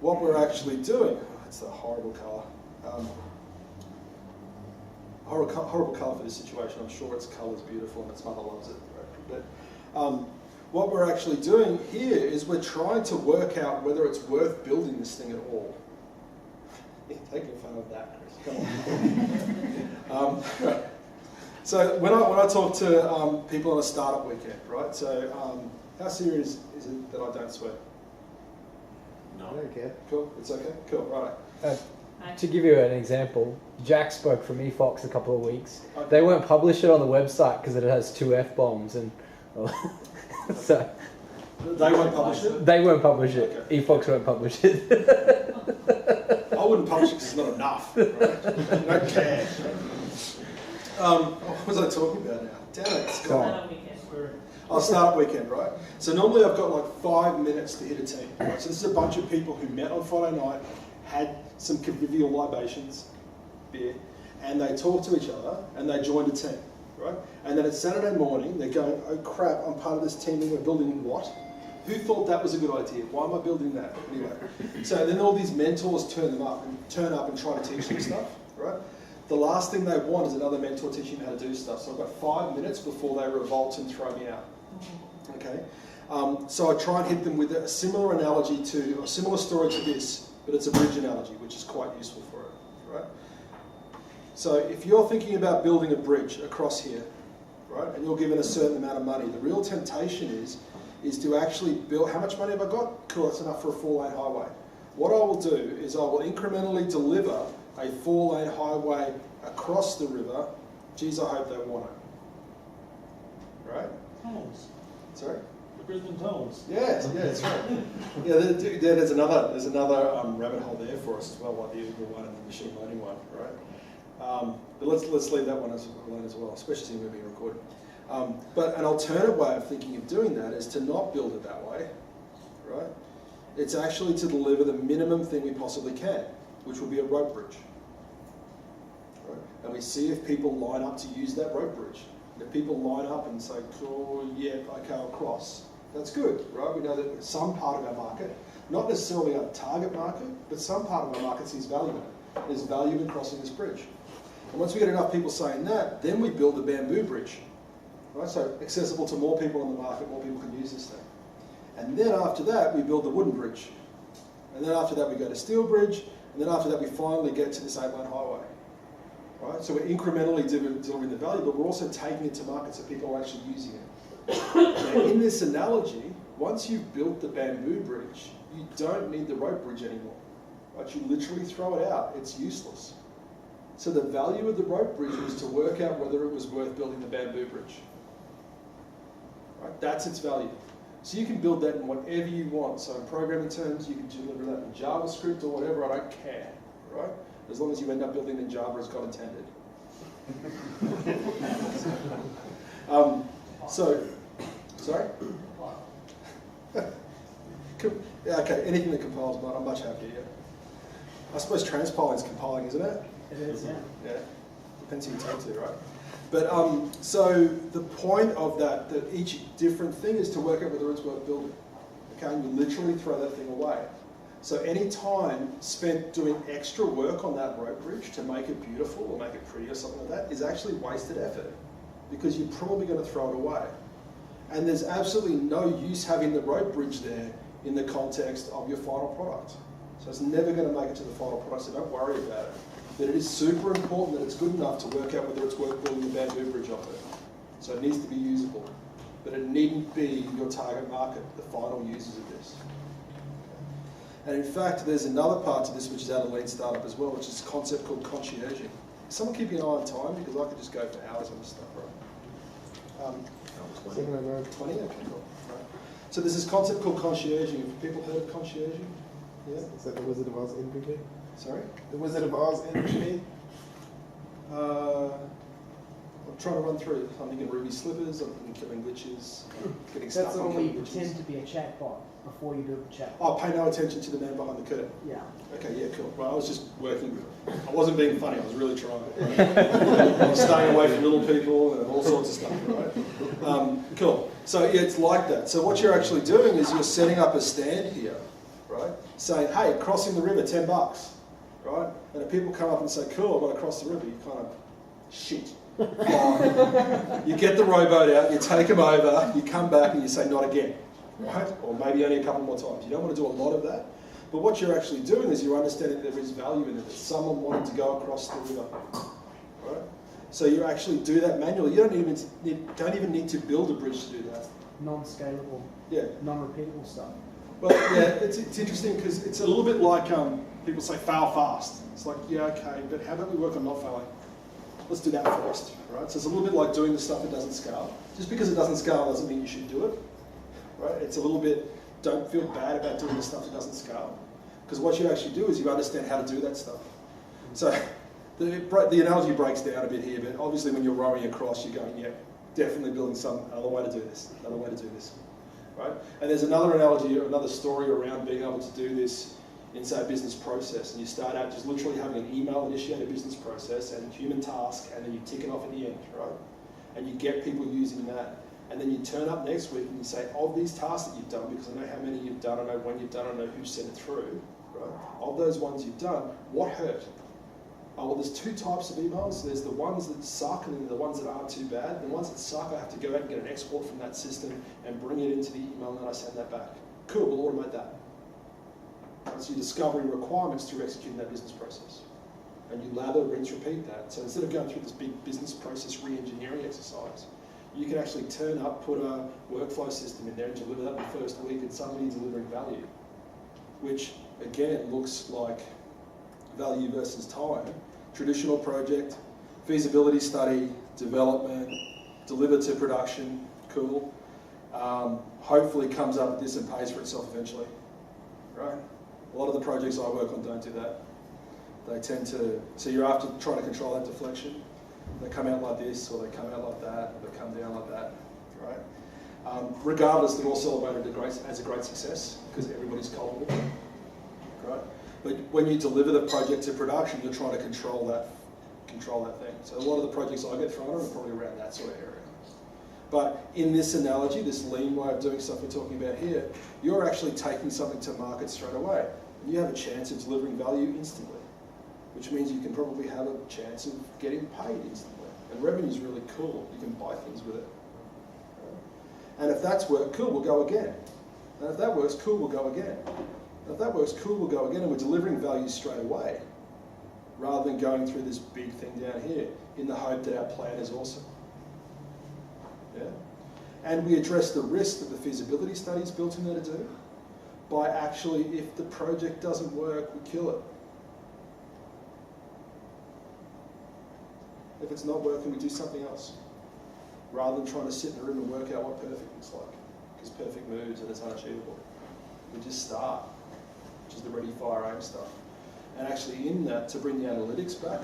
what we're actually doing, it's a horrible colour. Horrible colour for this situation. I'm sure its colour's beautiful and its mother loves it. Right? But what we're actually doing here is we're trying to work out whether it's worth building this thing at all. Taking fun of that, Chris. Come on. So when I talk to people on a startup weekend, right? So how serious is it that I don't swear? I don't care. Cool. It's okay. Cool. Right. To give you an example, Jack spoke from eFox a couple of weeks. They won't publish it on the website because it has 2 F-bombs, and so They won't publish it? They won't publish it. Okay. eFox won't publish it. I wouldn't publish it because it's not enough. Right? No care. What was I talking about now? Damn it, it's gone. I'll start weekend, right? So normally I've got like 5 minutes to hit a team. Right? So this is a bunch of people who met on Friday night, had some convivial libations, beer, and they talked to each other and they joined a team, right? And then it's Saturday morning, they're going, oh crap, I'm part of this team and we're building what? Who thought that was a good idea? Why am I building that? Anyway, so then all these mentors turn up and try to teach them stuff, right? The last thing they want is another mentor teaching them how to do stuff. So I've got 5 minutes before they revolt and throw me out. Okay, so I try and hit them with a similar analogy to, a similar story to this, but it's a bridge analogy, which is quite useful for it, right? So if you're thinking about building a bridge across here, right, and you're given a certain amount of money, the real temptation is to actually build, how much money have I got? Cool, that's enough for a 4-lane highway. What I will do is I will incrementally deliver a 4-lane highway across the river. Geez, I hope they want it. Right? Tunnels. Sorry? The Brisbane tunnels. Yes, yeah, that's right. Yeah, there's another rabbit hole there for us as well, like the Uber one and the machine learning one, right? But let's leave that one alone as well, especially when we're being recorded. But an alternate way of thinking of doing that is to not build it that way, right? It's actually to deliver the minimum thing we possibly can, which will be a rope bridge. Right? And we see if people line up to use that rope bridge. And if people line up and say, cool, yeah, okay, I'll cross, that's good, right? We know that some part of our market, not necessarily our target market, but some part of our market sees value in it. There's value in crossing this bridge. And once we get enough people saying that, then we build the bamboo bridge. Right? So accessible to more people in the market, more people can use this thing. And then after that, we build the wooden bridge. And then after that, we go to steel bridge. And then after that, we finally get to this 8-lane highway. Right? So we're incrementally delivering the value, but we're also taking it to market so people are actually using it. Now, in this analogy, once you've built the bamboo bridge, you don't need the rope bridge anymore. Right? You literally throw it out. It's useless. So the value of the rope bridge was to work out whether it was worth building the bamboo bridge. Right? That's its value. So you can build that in whatever you want. So in programming terms, you can deliver that in JavaScript or whatever, I don't care, right? As long as you end up building in Java as God intended. Sorry? Yeah, okay, anything that compiles, but I'm much happier, yeah. I suppose transpiling is compiling, isn't it? It is, yeah. Yeah, depends who you talk to, right? But so the point of that each different thing is to work out whether it's worth building. Okay, and you literally throw that thing away. So any time spent doing extra work on that rope bridge to make it beautiful or make it pretty or something like that is actually wasted effort because you're probably going to throw it away. And there's absolutely no use having the rope bridge there in the context of your final product. So it's never going to make it to the final product, so don't worry about it. But it is super important that it's good enough to work out whether it's worth building the bamboo bridge off it. So it needs to be usable. But it needn't be your target market, the final users of this. And in fact, there's another part to this which is out of lean startup as well, which is a concept called concierging. Is someone keeping an eye on time? Because I could just go for hours on this stuff, right? 20? Okay, cool. Right. So there's this concept called concierging. Have people heard of concierging? Yeah? Is that the Wizard of Oz NPV? Sorry? The Wizard of Oz NPV? I'm trying to run through. I'm thinking Ruby slippers, I'm thinking killing glitches, getting stuck That's the on one where you killing pretend glitches. to be a chatbot before you build the chatbot. Oh, pay no attention to the man behind the curtain. Yeah. Okay, yeah, cool. Well, I was just working. I wasn't being funny. I was really trying. Right? I was staying away from little people and all sorts of stuff, right? Cool. So yeah, it's like that. So what you're actually doing is you're setting up a stand here, right? Saying, hey, crossing the river, $10, right? And if people come up and say, cool, I want to cross the river, you kind of, shit. Fine. You get the rowboat out, you take them over, you come back and you say, not again. Right? Or maybe only a couple more times. You don't want to do a lot of that. But what you're actually doing is you're understanding that there is value in it, that someone wanted to go across the river. Right? So you actually do that manually. You don't even need to build a bridge to do that. Non-scalable, Yeah. non-repeatable stuff. Well, yeah, it's interesting because it's a little bit like people say fail fast. It's like, yeah, okay, but how about we work on not failing? Let's do that first, right? So it's a little bit like doing the stuff that doesn't scale. Just because it doesn't scale doesn't mean you should do it. Right? It's a little bit, don't feel bad about doing the stuff that doesn't scale. Because what you actually do is you understand how to do that stuff. So the analogy breaks down a bit here, but obviously when you're rowing across, you're going, yeah, definitely building another way to do this, another way to do this. Right? And there's another analogy or another story around being able to do this in, say, a business process. And you start out just literally having an email-initiated business process and human task, and then you tick it off at the end, right? And you get people using that. And then you turn up next week and you say, of these tasks that you've done, because I know how many you've done, I know when you've done, I know who sent it through, right? Of those ones you've done, what hurt? Oh, well, there's two types of emails. There's the ones that suck and then the ones that aren't too bad. The ones that suck, I have to go out and get an export from that system and bring it into the email and then I send that back. Cool, we'll automate that. Right, so you're discovering requirements through executing that business process. And you lather, rinse, repeat that. So instead of going through this big business process re-engineering exercise, you can actually turn up, put a workflow system in there and deliver that the first week and suddenly you're delivering value. Which, again, looks like value versus time. Traditional project, feasibility study, development, deliver to production, cool. Hopefully comes up with this and pays for itself eventually, right? A lot of the projects I work on don't do that. They tend to, so you're after trying to control that deflection. They come out like this, or they come out like that, or they come down like that, right? Regardless, they're all celebrated as a great success because everybody's culpable, right? But when you deliver the project to production, you're trying to control that thing. So a lot of the projects I get thrown on are probably around that sort of area. But in this analogy, this lean way of doing stuff we're talking about here, you're actually taking something to market straight away. And you have a chance of delivering value instantly, which means you can probably have a chance of getting paid instantly. And revenue is really cool. You can buy things with it. And if that's worked, cool, we'll go again. And if that works, cool, we'll go again. And if that works, cool, we'll go again. And we're delivering value straight away, rather than going through this big thing down here in the hope that our plan is awesome. Yeah? And we address the risk that the feasibility study is built in there to do by actually, if the project doesn't work, we kill it. If it's not working, we do something else, rather than trying to sit in the room and work out what perfect looks like, because perfect moves and it's unachievable. We just start, which is the ready, fire, aim stuff. And actually in that, to bring the analytics back,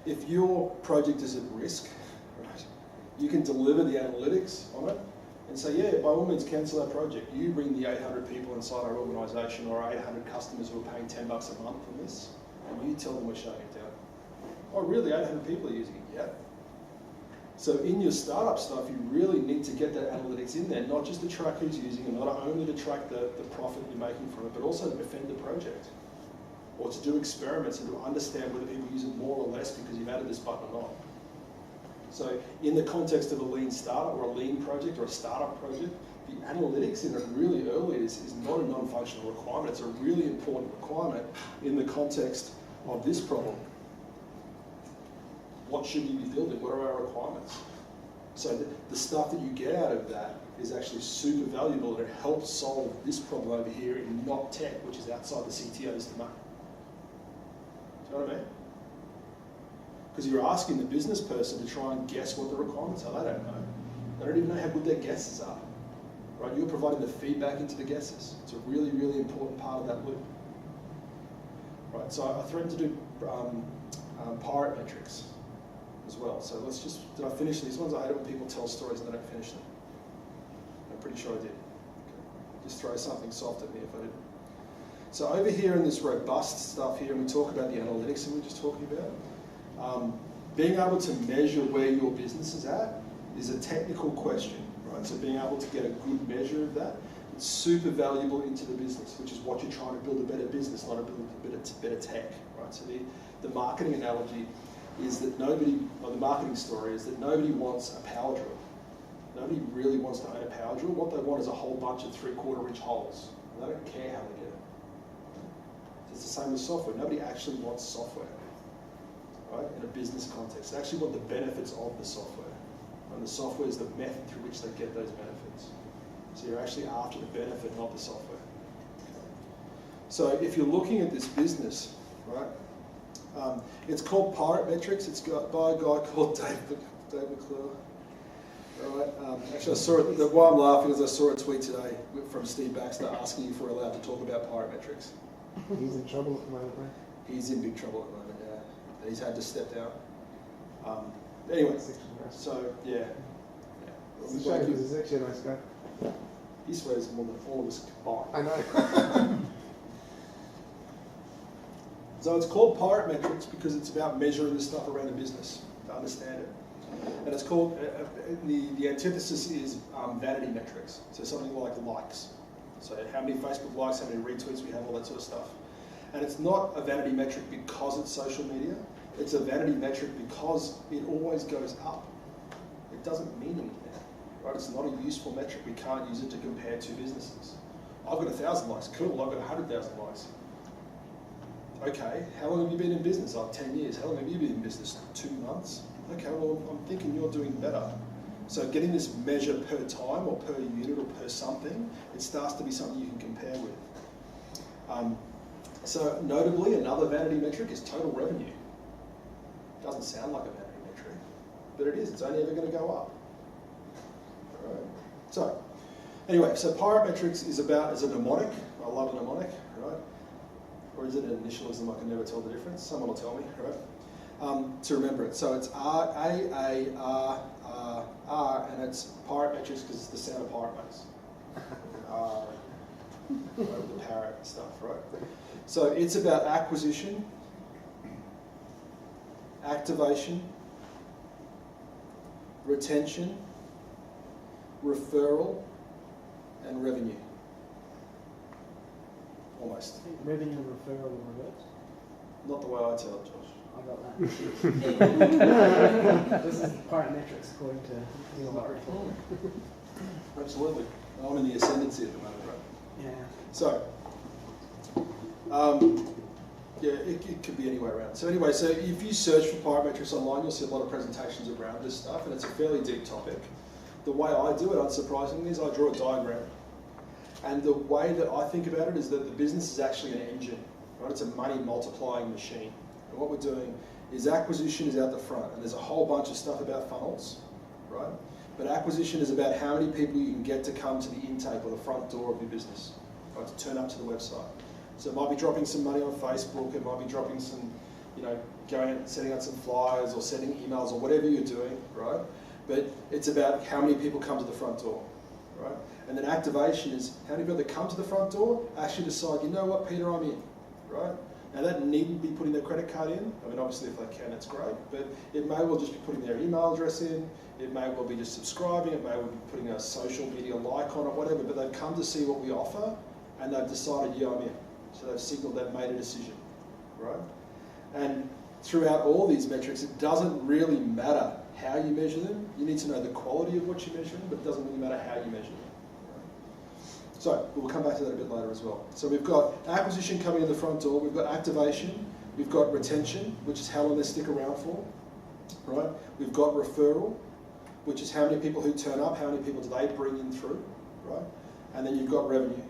if your project is at risk, right, you can deliver the analytics on it and say, yeah, by all means cancel our project. You bring the 800 people inside our organisation or 800 customers who are paying $10 a month on this, and you tell them we're shutting it down. Oh, really? 800 people are using it? Yeah. So in your startup stuff, you really need to get that analytics in there, not just to track who's using it, not only to track the profit you're making from it, but also to defend the project, or to do experiments and to understand whether people use it more or less because you've added this button or not. So in the context of a lean startup or a lean project or a startup project, the analytics in it really early is not a non-functional requirement. It's a really important requirement in the context of this problem. What should you be building? What are our requirements? So the stuff that you get out of that is actually super valuable and it helps solve this problem over here in not tech, which is outside the CTO's domain. Do you know what I mean? Because you're asking the business person to try and guess what the requirements are. They don't know. They don't even know how good their guesses are. Right? You're providing the feedback into the guesses. It's a really, really important part of that loop. Right, so I threatened to do pirate metrics as well. So let's just, did I finish these ones? I hate it when people tell stories and they don't finish them. I'm pretty sure I did. Okay. Just throw something soft at me if I didn't. So over here in this robust stuff here, and we talk about the analytics that we were just talking about, being able to measure where your business is at is a technical question, right? So being able to get a good measure of that, it's super valuable into the business, which is what you're trying to build a better business, not to build a better tech, right? So the marketing analogy is that nobody, or the marketing story is that nobody wants a power drill. Nobody really wants to own a power drill. What they want is a whole bunch of 3/4 inch holes. And they don't care how they get it. It's the same with software. Nobody actually wants software, right? In a business context. They actually want the benefits of the software. And the software is the method through which they get those benefits. So you're actually after the benefit, not the software. So if you're looking at this business, right, it's called Pirate Metrics. It's got by a guy called Dave McClure. Right. Actually, I saw it. Why I'm laughing is I saw a tweet today from Steve Baxter asking if we're allowed to talk about Pirate Metrics. He's in trouble at the moment, right? He's in big trouble at the moment, yeah. He's had to step down. Anyway, so yeah. It's a shame because he's actually a nice guy. He swears more than all of us combined. I know. So it's called Pirate Metrics because it's about measuring the stuff around the business to understand it. And it's called, the antithesis is vanity metrics. So something like likes. So how many Facebook likes, how many retweets we have, all that sort of stuff. And it's not a vanity metric because it's social media. It's a vanity metric because it always goes up. It doesn't mean anything, right? It's not a useful metric. We can't use it to compare two businesses. I've got 1,000 likes. Cool, I've got 100,000 likes. Okay, how long have you been in business? 10 years. How long have you been in business? 2 months. Okay, well, I'm thinking you're doing better. So getting this measure per time or per unit or per something, it starts to be something you can compare with. So notably, another vanity metric is total revenue. Doesn't sound like a vanity metric, but it is. It's only ever going to go up. All right. So anyway, so Pirate Metrics is a mnemonic. I love a mnemonic, right? Or is it an initialism? I can never tell the difference. Someone will tell me, right? To remember it. So it's R-A-A-R-R and it's pirate metrics because it's the sound of pirate mates. Over the parrot and stuff, right? So it's about acquisition, activation, retention, referral, and revenue. Almost. Revenue referral in reverse. Not the way I tell it, Josh. I got that. This is pirate metrics according to Peter Laurie. Absolutely. I'm in the ascendancy at the moment, right? Yeah. So, yeah, it could be any way around. So anyway, so if you search for pirate metrics online, you'll see a lot of presentations around this stuff, and it's a fairly deep topic. The way I do it, unsurprisingly, is I draw a diagram. And the way that I think about it is that the business is actually an engine, right? It's a money multiplying machine. And what we're doing is acquisition is out the front, and there's a whole bunch of stuff about funnels, right? But acquisition is about how many people you can get to come to the intake or the front door of your business, right? To turn up to the website. So it might be dropping some money on Facebook, it might be dropping some, going out and setting out some flyers or sending emails or whatever you're doing, right? But it's about how many people come to the front door, right? And then activation is how many people that come to the front door actually decide, you know what, Peter, I'm in, right? Now that needn't be putting their credit card in. I mean, obviously if they can, that's great. But it may well just be putting their email address in. It may well be just subscribing. It may well be putting a social media like on it, whatever. But they've come to see what we offer, and they've decided, yeah, I'm in. So they've signaled they've made a decision, right? And throughout all these metrics, it doesn't really matter how you measure them. You need to know the quality of what you're measuring, but it doesn't really matter how you measure them. So we'll come back to that a bit later as well. So we've got acquisition coming in the front door, we've got activation, we've got retention, which is how long they stick around for, right? We've got referral, which is how many people who turn up, how many people do they bring in through, right? And then you've got revenue,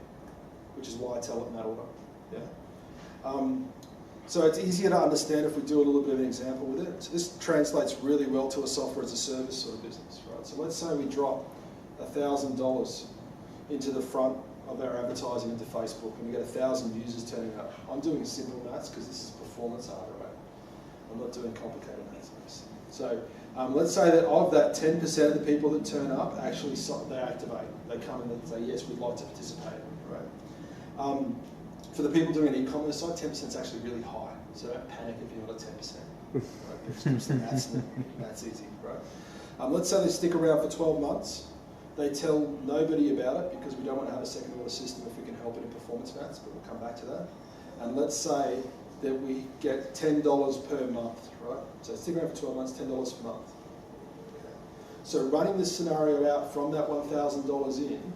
which is why I tell it in that order, yeah? So it's easier to understand if we do a little bit of an example with it. So this translates really well to a software as a service sort of business, right? So let's say we drop $1,000 into the front of our advertising into Facebook and we get 1,000 users turning up. I'm doing simple maths because this is performance art, right? I'm not doing complicated maths. So let's say that of that 10% of the people that turn up, actually they activate. They come in and say, yes, we'd like to participate, right? For the people doing an e-commerce site, 10% is actually really high. So don't panic if you're not at 10%. Right? Just that's easy, right? Let's say they stick around for 12 months. They tell nobody about it because we don't want to have a second order system if we can help it in performance maths, but we'll come back to that. And let's say that we get $10 per month, right? So stick around for 12 months, $10 per month. Okay. So running this scenario out from that $1,000 in,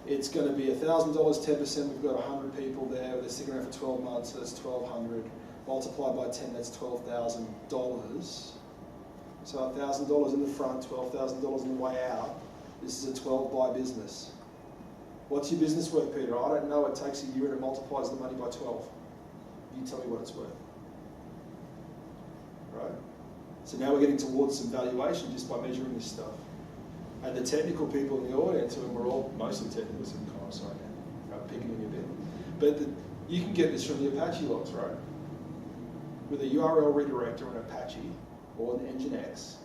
it's going to be $1,000, 10%, we've got 100 people there, they're sticking around for 12 months, so that's 1,200. Multiplied by 10, that's $12,000. So $1,000 in the front, $12,000 on the way out. This is a 12 by business. What's your business worth, Peter? I don't know. It takes a year and it multiplies the money by 12. You tell me what it's worth. Right? So now we're getting towards some valuation just by measuring this stuff. And the technical people in the audience, and we're all mostly technical, so I'm kind of sorry now, right, picking on you a bit. But you can get this from the Apache logs, right? With a URL redirector on Apache or an Nginx,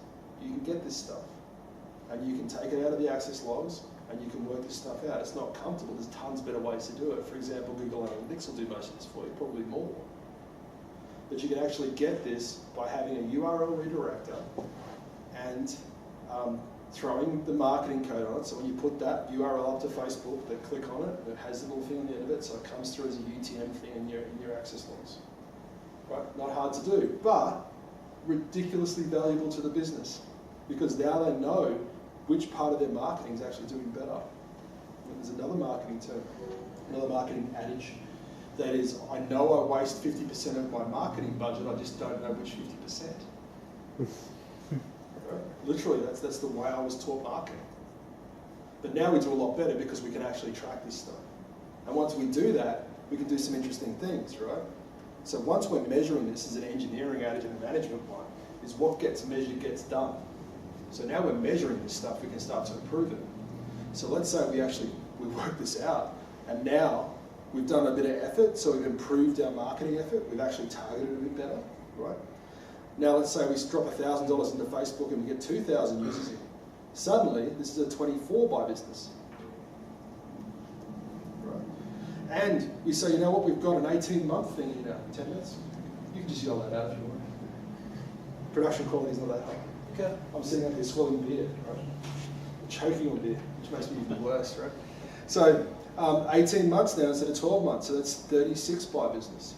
you can get this stuff. And you can take it out of the access logs and you can work this stuff out. It's not comfortable, there's tons better ways to do it. For example, Google Analytics will do most of this for you, probably more. But you can actually get this by having a URL redirector and throwing the marketing code on it. So when you put that URL up to Facebook, they click on it, it has the little thing on the end of it, so it comes through as a UTM thing in your access logs. Right? Not hard to do, but ridiculously valuable to the business because now they know which part of their marketing is actually doing better. And there's another marketing term, another marketing adage that is, I know I waste 50% of my marketing budget, I just don't know which 50%. Right? Literally, that's the way I was taught marketing. But now we do a lot better because we can actually track this stuff. And once we do that, we can do some interesting things, right? So once we're measuring this as an engineering adage and a management one, is what gets measured gets done. So now we're measuring this stuff, we can start to improve it. So let's say we work this out, and now we've done a bit of effort, so we've improved our marketing effort, we've actually targeted it a bit better, right? Now let's say we drop $1,000 into Facebook and we get 2,000 users in. Suddenly, this is a 24 by business. Right? And we say, you know what, we've got an 18-month thing in 10 minutes. You can just yell that out if you want. Production quality is not that high. Okay. I'm sitting up here swilling beer, right? Choking on beer, which makes me even worse, right? So 18 months now instead of 12 months, so that's 36 by business.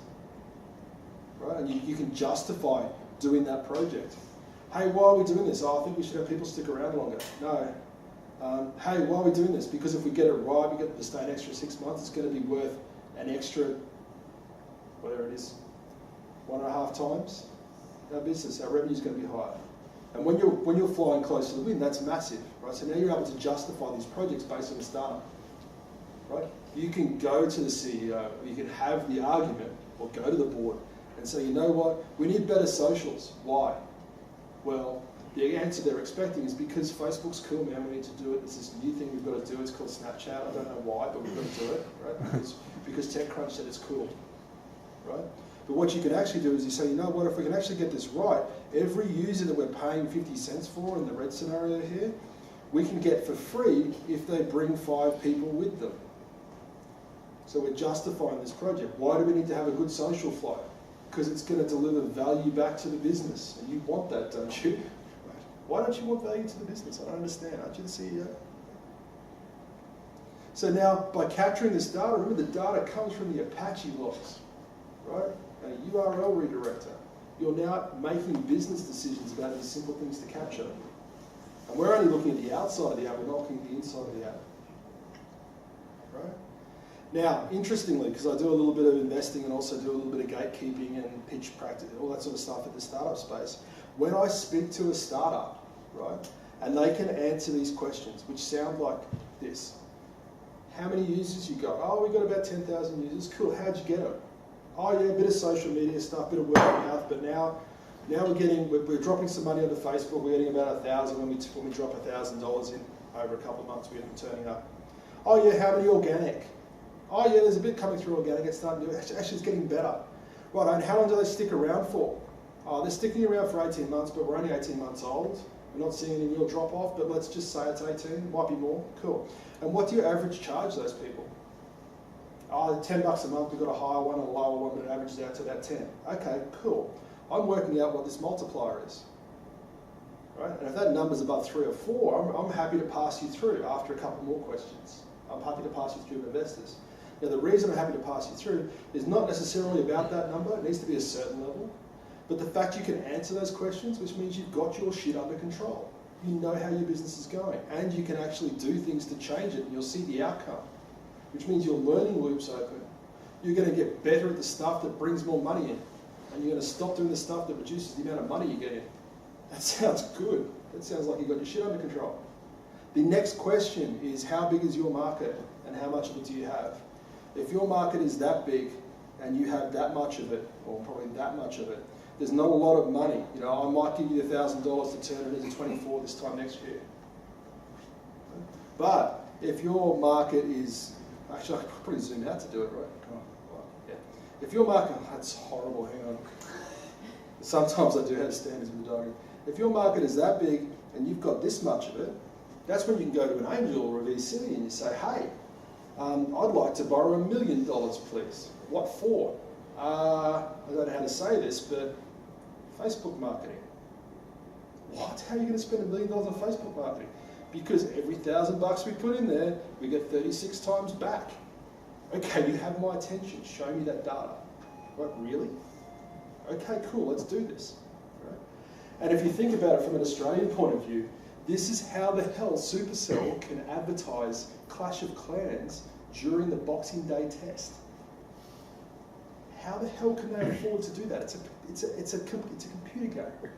Right? And you can justify doing that project. Hey, why are we doing this? Oh, I think we should have people stick around longer. No. Hey, why are we doing this? Because if we get it right, we get to stay an extra 6 months, it's going to be worth an extra, whatever it is, 1.5 times our business. Our revenue is going to be higher. And when you're flying close to the wind, that's massive, right? So now you're able to justify these projects based on a startup, right? You can go to the CEO, you can have the argument, or go to the board and say, you know what, we need better socials. Why? Well, the answer they're expecting is because Facebook's cool, man, we need to do it. There's this new thing we've got to do, it's called Snapchat. I don't know why, but we've got to do it, right? Because TechCrunch said it's cool, right? But what you can actually do is you say, you know what, if we can actually get this right, every user that we're paying 50 cents for in the red scenario here, we can get for free if they bring 5 people with them. So we're justifying this project. Why do we need to have a good social flow? Because it's going to deliver value back to the business. And you want that, don't you? Why don't you want value to the business? I don't understand. Aren't you the CEO? So now, by capturing this data, remember the data comes from the Apache logs, right? And a URL redirector. You're now making business decisions about these simple things to capture. And we're only looking at the outside of the app, we're not looking at the inside of the app. Right? Now, interestingly, because I do a little bit of investing and also do a little bit of gatekeeping and pitch practice, all that sort of stuff at the startup space, when I speak to a startup, right, and they can answer these questions, which sound like this. How many users you got? Oh, we got about 10,000 users. Cool, how'd you get them? Oh yeah, a bit of social media stuff, a bit of word of mouth, but now we're dropping some money onto Facebook. We're getting about 1,000 when we drop $1,000 in over a couple of months. We get them turning up. Oh yeah, how many organic? Oh yeah, there's a bit coming through organic. It's starting to actually it's getting better. Right, and how long do they stick around for? Oh, they're sticking around for 18 months, but we're only 18 months old. We're not seeing any real drop off, but let's just say it's 18. Might be more. Cool. And what do you average charge those people? Oh, $10 a month, we've got a higher one and a lower one, but it averages out to about 10. Okay, cool. I'm working out what this multiplier is. Right? And if that number's above 3 or 4, I'm happy to pass you through after a couple more questions. I'm happy to pass you through investors. Now, the reason I'm happy to pass you through is not necessarily about that number. It needs to be a certain level. But the fact you can answer those questions, which means you've got your shit under control. You know how your business is going. And you can actually do things to change it, and you'll see the outcome. Which means your learning loop's open. You're going to get better at the stuff that brings more money in. And you're going to stop doing the stuff that reduces the amount of money you get in. That sounds good. That sounds like you've got your shit under control. The next question is, how big is your market and how much of it do you have? If your market is that big and you have that much of it, or probably that much of it, there's not a lot of money. You know, I might give you $1,000 to turn it into 24 this time next year. But if your market is, actually I could probably zoom out to do it, right? Come on. Right. Yeah. If your market, oh, that's horrible, hang on. Sometimes I do have standards with the diagram. If your market is that big and you've got this much of it, that's when you can go to an angel or a VC and you say, hey, I'd like to borrow $1 million, please. What for? I don't know how to say this, but Facebook marketing. What? How are you going to spend $1 million on Facebook marketing? Because every $1,000 we put in there, we get 36 times back. Okay, you have my attention. Show me that data. What, really? Okay, cool, let's do this. Right? And if you think about it from an Australian point of view, this is how the hell Supercell can advertise Clash of Clans during the Boxing Day test. How the hell can they afford to do that? It's a computer game.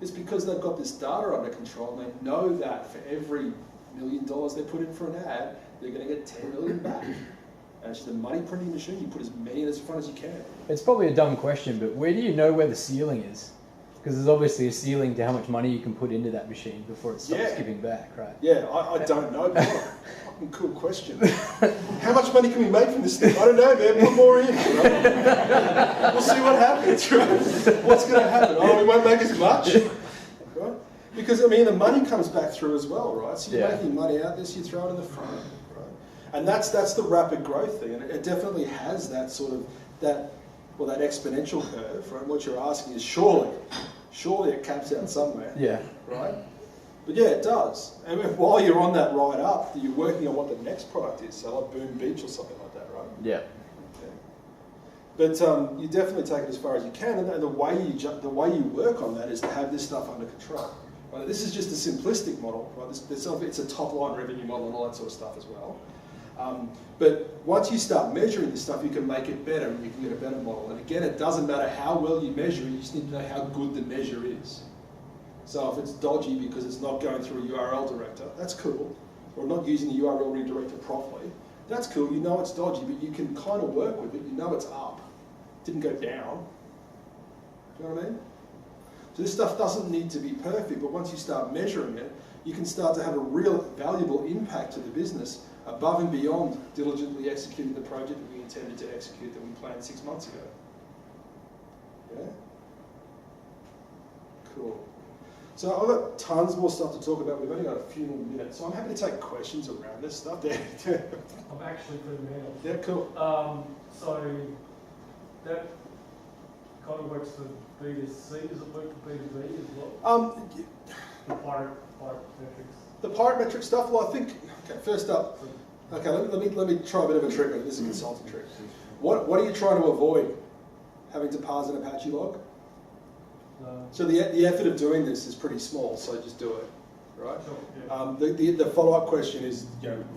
It's because they've got this data under control and they know that for every $1 million they put in for an ad, they're going to get 10 million back. And it's just a money printing machine. You put as many in as front as you can. It's probably a dumb question, but where do you know where the ceiling is? Because there's obviously a ceiling to how much money you can put into that machine before it stops giving back, right? Yeah, I don't know. Fucking cool question. How much money can we make from this thing? I don't know, man. Put more in. Right? We'll see what happens. Right? What's going to happen? Oh, we won't make as much. Right? Because, I mean, the money comes back through as well, right? So you're Yeah. making money out there, so you throw it in the front, right? And that's the rapid growth thing, and it definitely has that sort of, that exponential curve, right? What you're asking is surely it caps out somewhere, Yeah. right? But yeah, it does. And while you're on that ride up, you're working on what the next product is, so like Boom Beach or something like that, right? Yeah. But you definitely take it as far as you can, and the way you work on that is to have this stuff under control. Right? This is just a simplistic model, right? It's a top line revenue model and all that sort of stuff as well. But once you start measuring this stuff, you can make it better and you can get a better model. And again, it doesn't matter how well you measure it, you just need to know how good the measure is. So if it's dodgy because it's not going through a URL director, that's cool. Or not using the URL redirector properly, that's cool. You know it's dodgy, but you can kind of work with it. You know it's up. It didn't go down. Do you know what I mean? So this stuff doesn't need to be perfect, but once you start measuring it, you can start to have a real valuable impact to the business above and beyond diligently executing the project that we intended to execute that we planned 6 months ago. Yeah? Cool. So I've got tons more stuff to talk about. We've only got a few more minutes, so I'm happy to take questions around this stuff. I'm actually pretty mad. Yeah, cool. So that kind of works for B2C. Does it work for B2B as well? The pirate metrics. The pirate metric stuff. Well, I think. Okay, first up. Okay, let me try a bit of a trick. This is a consulting trick. What are you trying to avoid? Having to parse an Apache log. So the effort of doing this is pretty small. So just do it, right? Sure, yeah. The follow-up question is,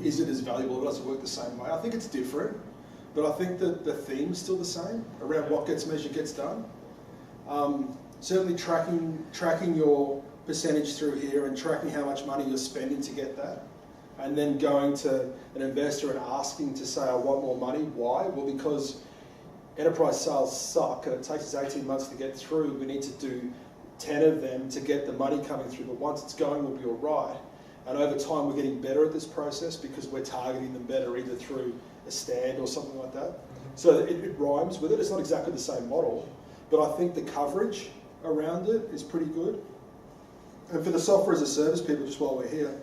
is it as valuable? Does it work the same way? I think it's different, but I think that the theme's still the same around what gets measured gets done. Certainly tracking your percentage through here and tracking how much money you're spending to get that, and then going to an investor and asking to say, I want more money. Why? Well, because enterprise sales suck and it takes us 18 months to get through. We need to do 10 of them to get the money coming through, but once it's going, we'll be all right. And over time, we're getting better at this process because we're targeting them better either through a stand or something like that. So it rhymes with it. It's not exactly the same model, but I think the coverage around it is pretty good. And for the software as a service people, just while we're here,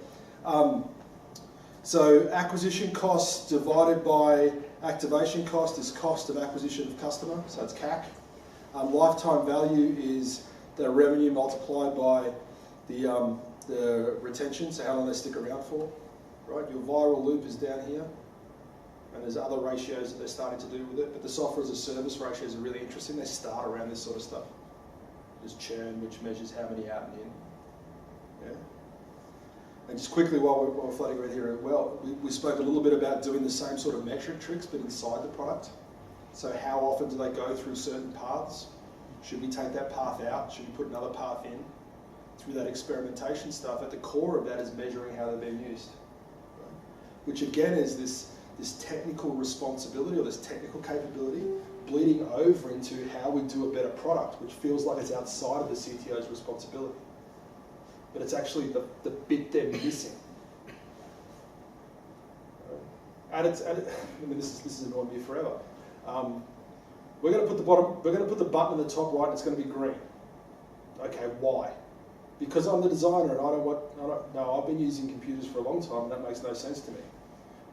so acquisition costs divided by activation cost is cost of acquisition of customer, so it's CAC. Lifetime value is the revenue multiplied by the retention, so how long they stick around for, right? Your viral loop is down here, and there's other ratios that they're starting to do with it, but the software as a service ratios are really interesting. They start around this sort of stuff. There's churn, which measures how many out and in. Yeah. And just quickly, while we're floating around here as well, we spoke a little bit about doing the same sort of metric tricks, but inside the product. So how often do they go through certain paths? Should we take that path out? Should we put another path in? Through that experimentation stuff, at the core of that is measuring how they're being used. Right? Which again is this technical responsibility or this technical capability bleeding over into how we do a better product, which feels like it's outside of the CTO's responsibility. But it's actually the bit they're missing. I mean, this is annoying me forever. We're going to put the button in the top right, and it's going to be green. Okay, why? Because I'm the designer, and I've been using computers for a long time, and that makes no sense to me.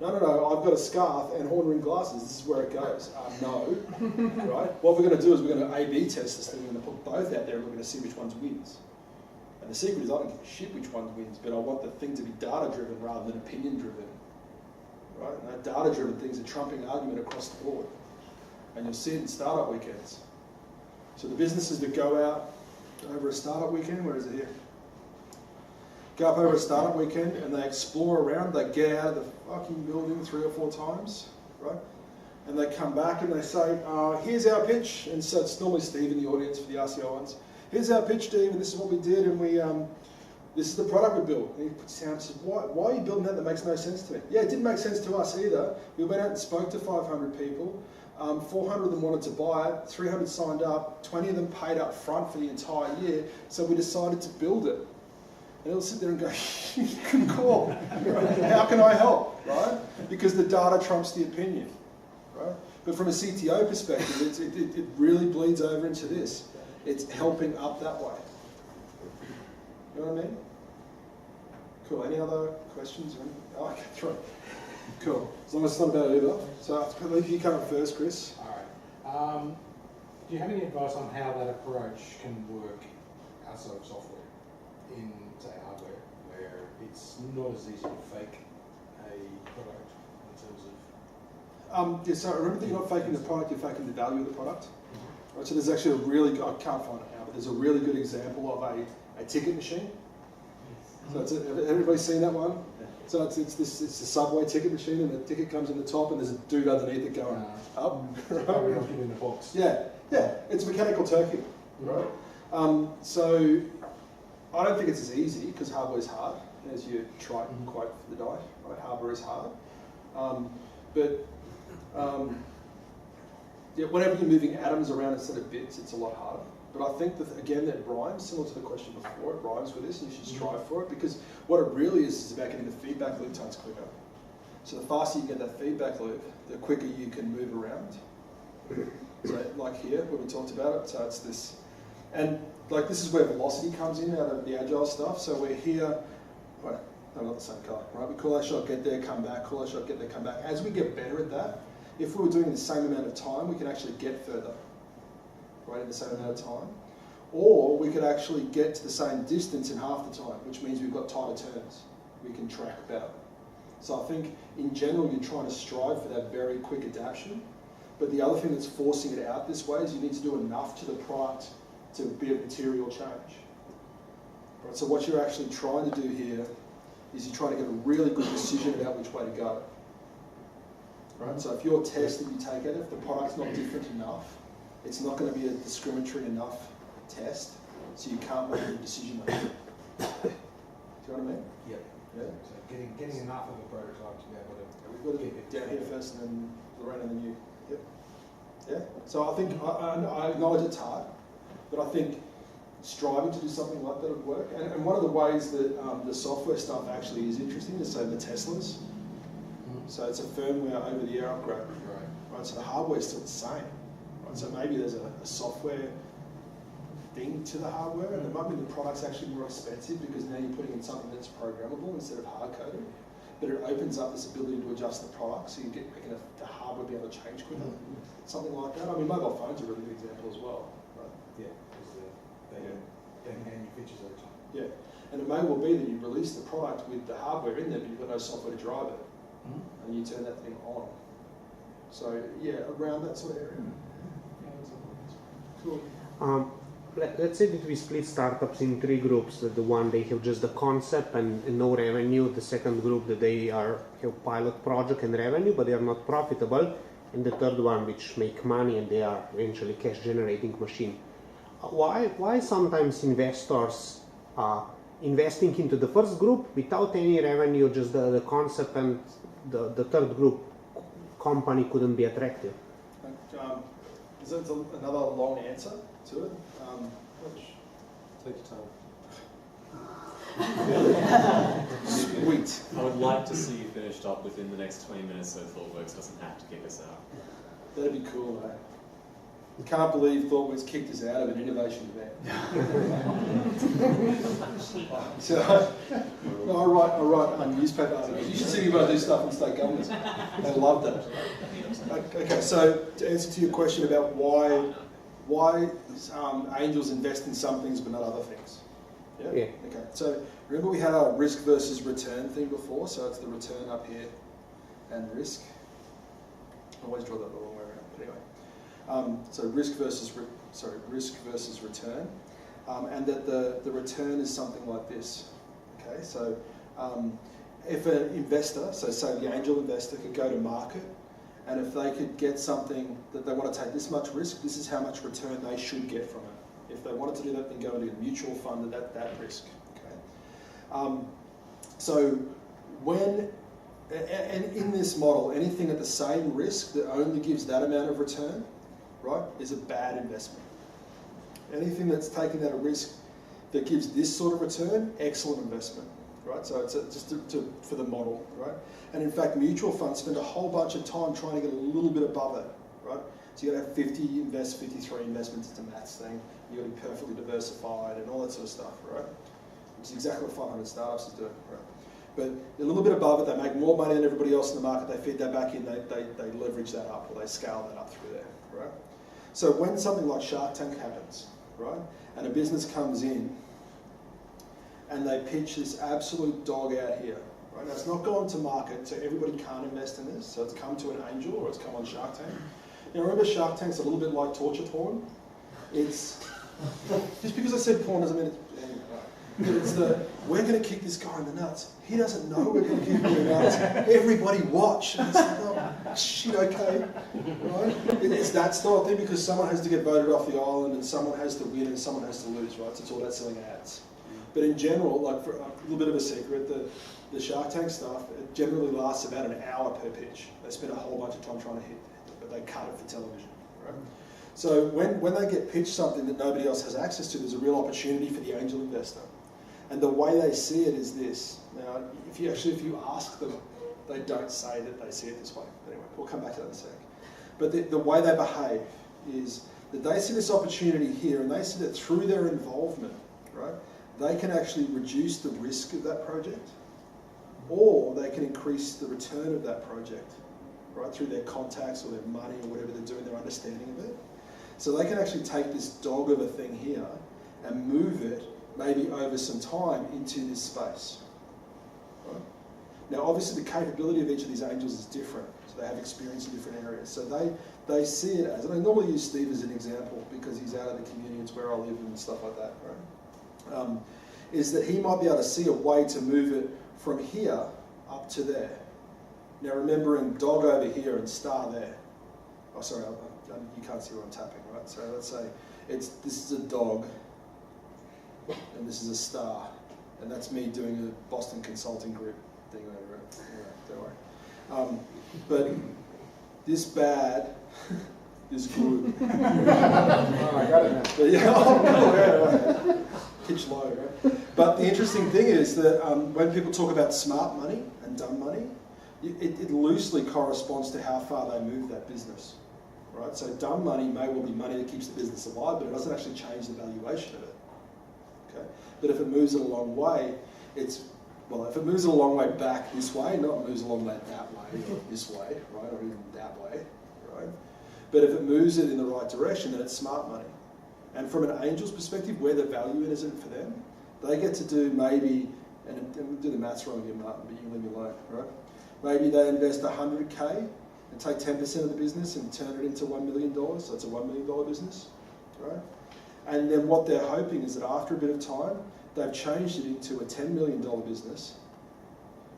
No, I've got a scarf and horn ring glasses. This is where it goes. No, right? What we're going to do is we're going to A/B test this thing. We're going to put both out there, and we're going to see which ones wins. And the secret is I don't give a shit which one wins, but I want the thing to be data-driven rather than opinion-driven. Right? And that data-driven things are trumping argument across the board. And you'll see it in startup weekends. So the businesses that go out over a startup weekend, where is it here? Go up over a startup weekend and they explore around, they get out of the fucking building 3 or 4 times, right? And they come back and they say, here's our pitch. And so it's normally Steve in the audience for the RCO ones. Here's our pitch, Steve, and this is what we did, and this is the product we built. And he puts down and says, why are you building that makes no sense to me? Yeah, it didn't make sense to us either. We went out and spoke to 500 people. 400 of them wanted to buy it, 300 signed up, 20 of them paid up front for the entire year, so we decided to build it. And he'll sit there and go, you can call. Right? How can I help? Right? Because the data trumps the opinion. Right? But from a CTO perspective, it really bleeds over into this. It's helping up that way. You know what I mean? Cool. Any other questions? Oh, okay, right. Cool. As long as it's not about Uber. So I believe you come up first, Chris. All right. Do you have any advice on how that approach can work outside of software in, say, hardware, where it's not as easy to fake a product in terms of... Yeah, so remember that you're not faking the product, you're faking the value of the product. Right, so there's actually a really, I can't find it now, but there's a really good example of a ticket machine. So everybody seen that one? So it's a subway ticket machine, and the ticket comes in the top, and there's a dude underneath it going up. It's probably not in the box. Yeah, it's mechanical turkey, right? So I don't think it's as easy because hardware is hard, as you try and quote for the die. Right, hardware is hard, yeah, whenever you're moving atoms around instead of bits, it's a lot harder. But I think that again, that rhymes similar to the question before. It rhymes with this, and you should strive for it because what it really is about getting the feedback loop tons quicker. So the faster you get that feedback loop, the quicker you can move around. So like here, where we talked about it, so it's this, and like this is where velocity comes in out of the Agile stuff. So we're here, well, no, not the same colour, right? We call our shot, get there, come back, call our shot, get there, come back. As we get better at that, if we were doing the same amount of time, we can actually get further, right, in the same amount of time. Or we could actually get to the same distance in half the time, which means we've got tighter turns. We can track better. So I think in general, you're trying to strive for that very quick adaptation. But the other thing that's forcing it out this way is you need to do enough to the product to be a material change. Right, so what you're actually trying to do here is you're trying to get a really good decision about which way to go. Right? So if your test that you take at it, if the product's not different enough, it's not going to be a discriminatory enough test, so you can't make a decision on it. Do you know what I mean? Yep. Yeah. So getting enough of a prototype to be able to... We've got to get down here first and then Lorraine and then you. Yep. Yeah. So I think, I acknowledge it's hard, but I think striving to do something like that would work. And one of the ways that the software stuff actually is interesting is, say, the Teslas. So it's a firmware over-the-air upgrade. Right. So the hardware is still the same. Right. So maybe there's a software thing to the hardware, and it might be the product's actually more expensive because now you're putting in something that's programmable instead of hard-coded. But it opens up this ability to adjust the product, so you get making the hardware be able to change quicker. Something like that. I mean, mobile phones are a really good example as well. Right? Yeah, because they can new features over time. Yeah, and it may well be that you release the product with the hardware in there, but you've got no software to drive it, and you turn that thing on. So yeah, around that sort of area. Cool. Let's say that we split startups in 3 groups. The one they have just the concept and no revenue. The second group that they have pilot project and revenue, but they are not profitable. And the third one which make money and they are eventually cash generating machine. Why sometimes investors are investing into the first group without any revenue, just the concept, and the third group company couldn't be attractive? Is that another long answer to it? Take your time. Sweet. I would like to see you finished up within the next 20 minutes so ThoughtWorks doesn't have to kick us out. That'd be cool, mate. I can't believe ThoughtWorks kicked us out of an innovation event. So, I write newspaper articles. You should see me when I do stuff in state governments. They love that. Okay, so to answer to your question about why angels invest in some things but not other things. Yeah? Okay, so remember we had our risk versus return thing before, so it's the return up here and risk. I always draw that the wrong way around, but anyway. So risk versus return, and that the return is something like this. Okay, so if an investor, so say the angel investor, could go to market, and if they could get something that they want to take this much risk, this is how much return they should get from it. If they wanted to do that, then go into a mutual fund at that risk. Okay. So when and in this model, anything at the same risk that only gives that amount of return, right, is a bad investment. Anything that's taking that risk that gives this sort of return, excellent investment, right? So it's just for the model, right? And in fact, mutual funds spend a whole bunch of time trying to get a little bit above it, right? So you got to have 53 investments. It's a maths thing. You got to be perfectly diversified and all that sort of stuff, right? which is exactly what 500 startups is doing. Right? But a little bit above it, they make more money than everybody else in the market, they feed that back in, they leverage that up, or they scale that up through there. Right? So when something like Shark Tank happens, right, and a business comes in and they pitch this absolute dog out here, right? Now it's not gone to market, so everybody can't invest in this, so it's come to an angel or it's come on Shark Tank. Now remember, Shark Tank's a little bit like torture porn. It's, just because I said porn doesn't mean it's, anyway, right. It's the, we're going to kick this guy in the nuts. He doesn't know we're going to kick him in the nuts. Everybody watch. And it's like, oh, shit, okay. Right? It's that style thing, because someone has to get voted off the island and someone has to win and someone has to lose, right? So it's all about selling ads. But in general, like for a little bit of a secret, the Shark Tank stuff, it generally lasts about an hour per pitch. They spend a whole bunch of time trying to hit it, but they cut it for television, right? So when they get pitched something that nobody else has access to, there's a real opportunity for the angel investor. And the way they see it is this. Now, if you ask them, they don't say that they see it this way. Anyway, we'll come back to that in a sec. But the way they behave is that they see this opportunity here, and they see that through their involvement, right, they can actually reduce the risk of that project, or they can increase the return of that project, right, through their contacts or their money or whatever they're doing, their understanding of it. So they can actually take this dog of a thing here and move it maybe over some time into this space. Right? Now obviously the capability of each of these angels is different, so they have experience in different areas. So they see it as, and I normally use Steve as an example because he's out of the community, it's where I live and stuff like that, right? Is that he might be able to see a way to move it from here up to there. Now remembering dog over here and star there. Oh sorry, you can't see where I'm tapping, right? So let's say this is a dog, and this is a star, and that's me doing a Boston Consulting Group thing over it. Anyway, don't worry. But this bad is good. Oh, I got it now. But yeah, pitch low, right? But the interesting thing is that when people talk about smart money and dumb money, it loosely corresponds to how far they move that business. Right? So dumb money may well be money that keeps the business alive, but it doesn't actually change the valuation of it. Okay? But if it moves it a long way, if it moves it a long way back this way, not moves a long way that way or this way, right, or even that way, right? But if it moves it in the right direction, then it's smart money. And from an angel's perspective, where the value is in for them, they get to do maybe, and we'll do the maths wrong again, Martin, but you can leave me alone, right? Maybe they invest 100K and take 10% of the business and turn it into $1 million, so it's a $1 million business, right? And then what they're hoping is that after a bit of time, they've changed it into a $10 million business,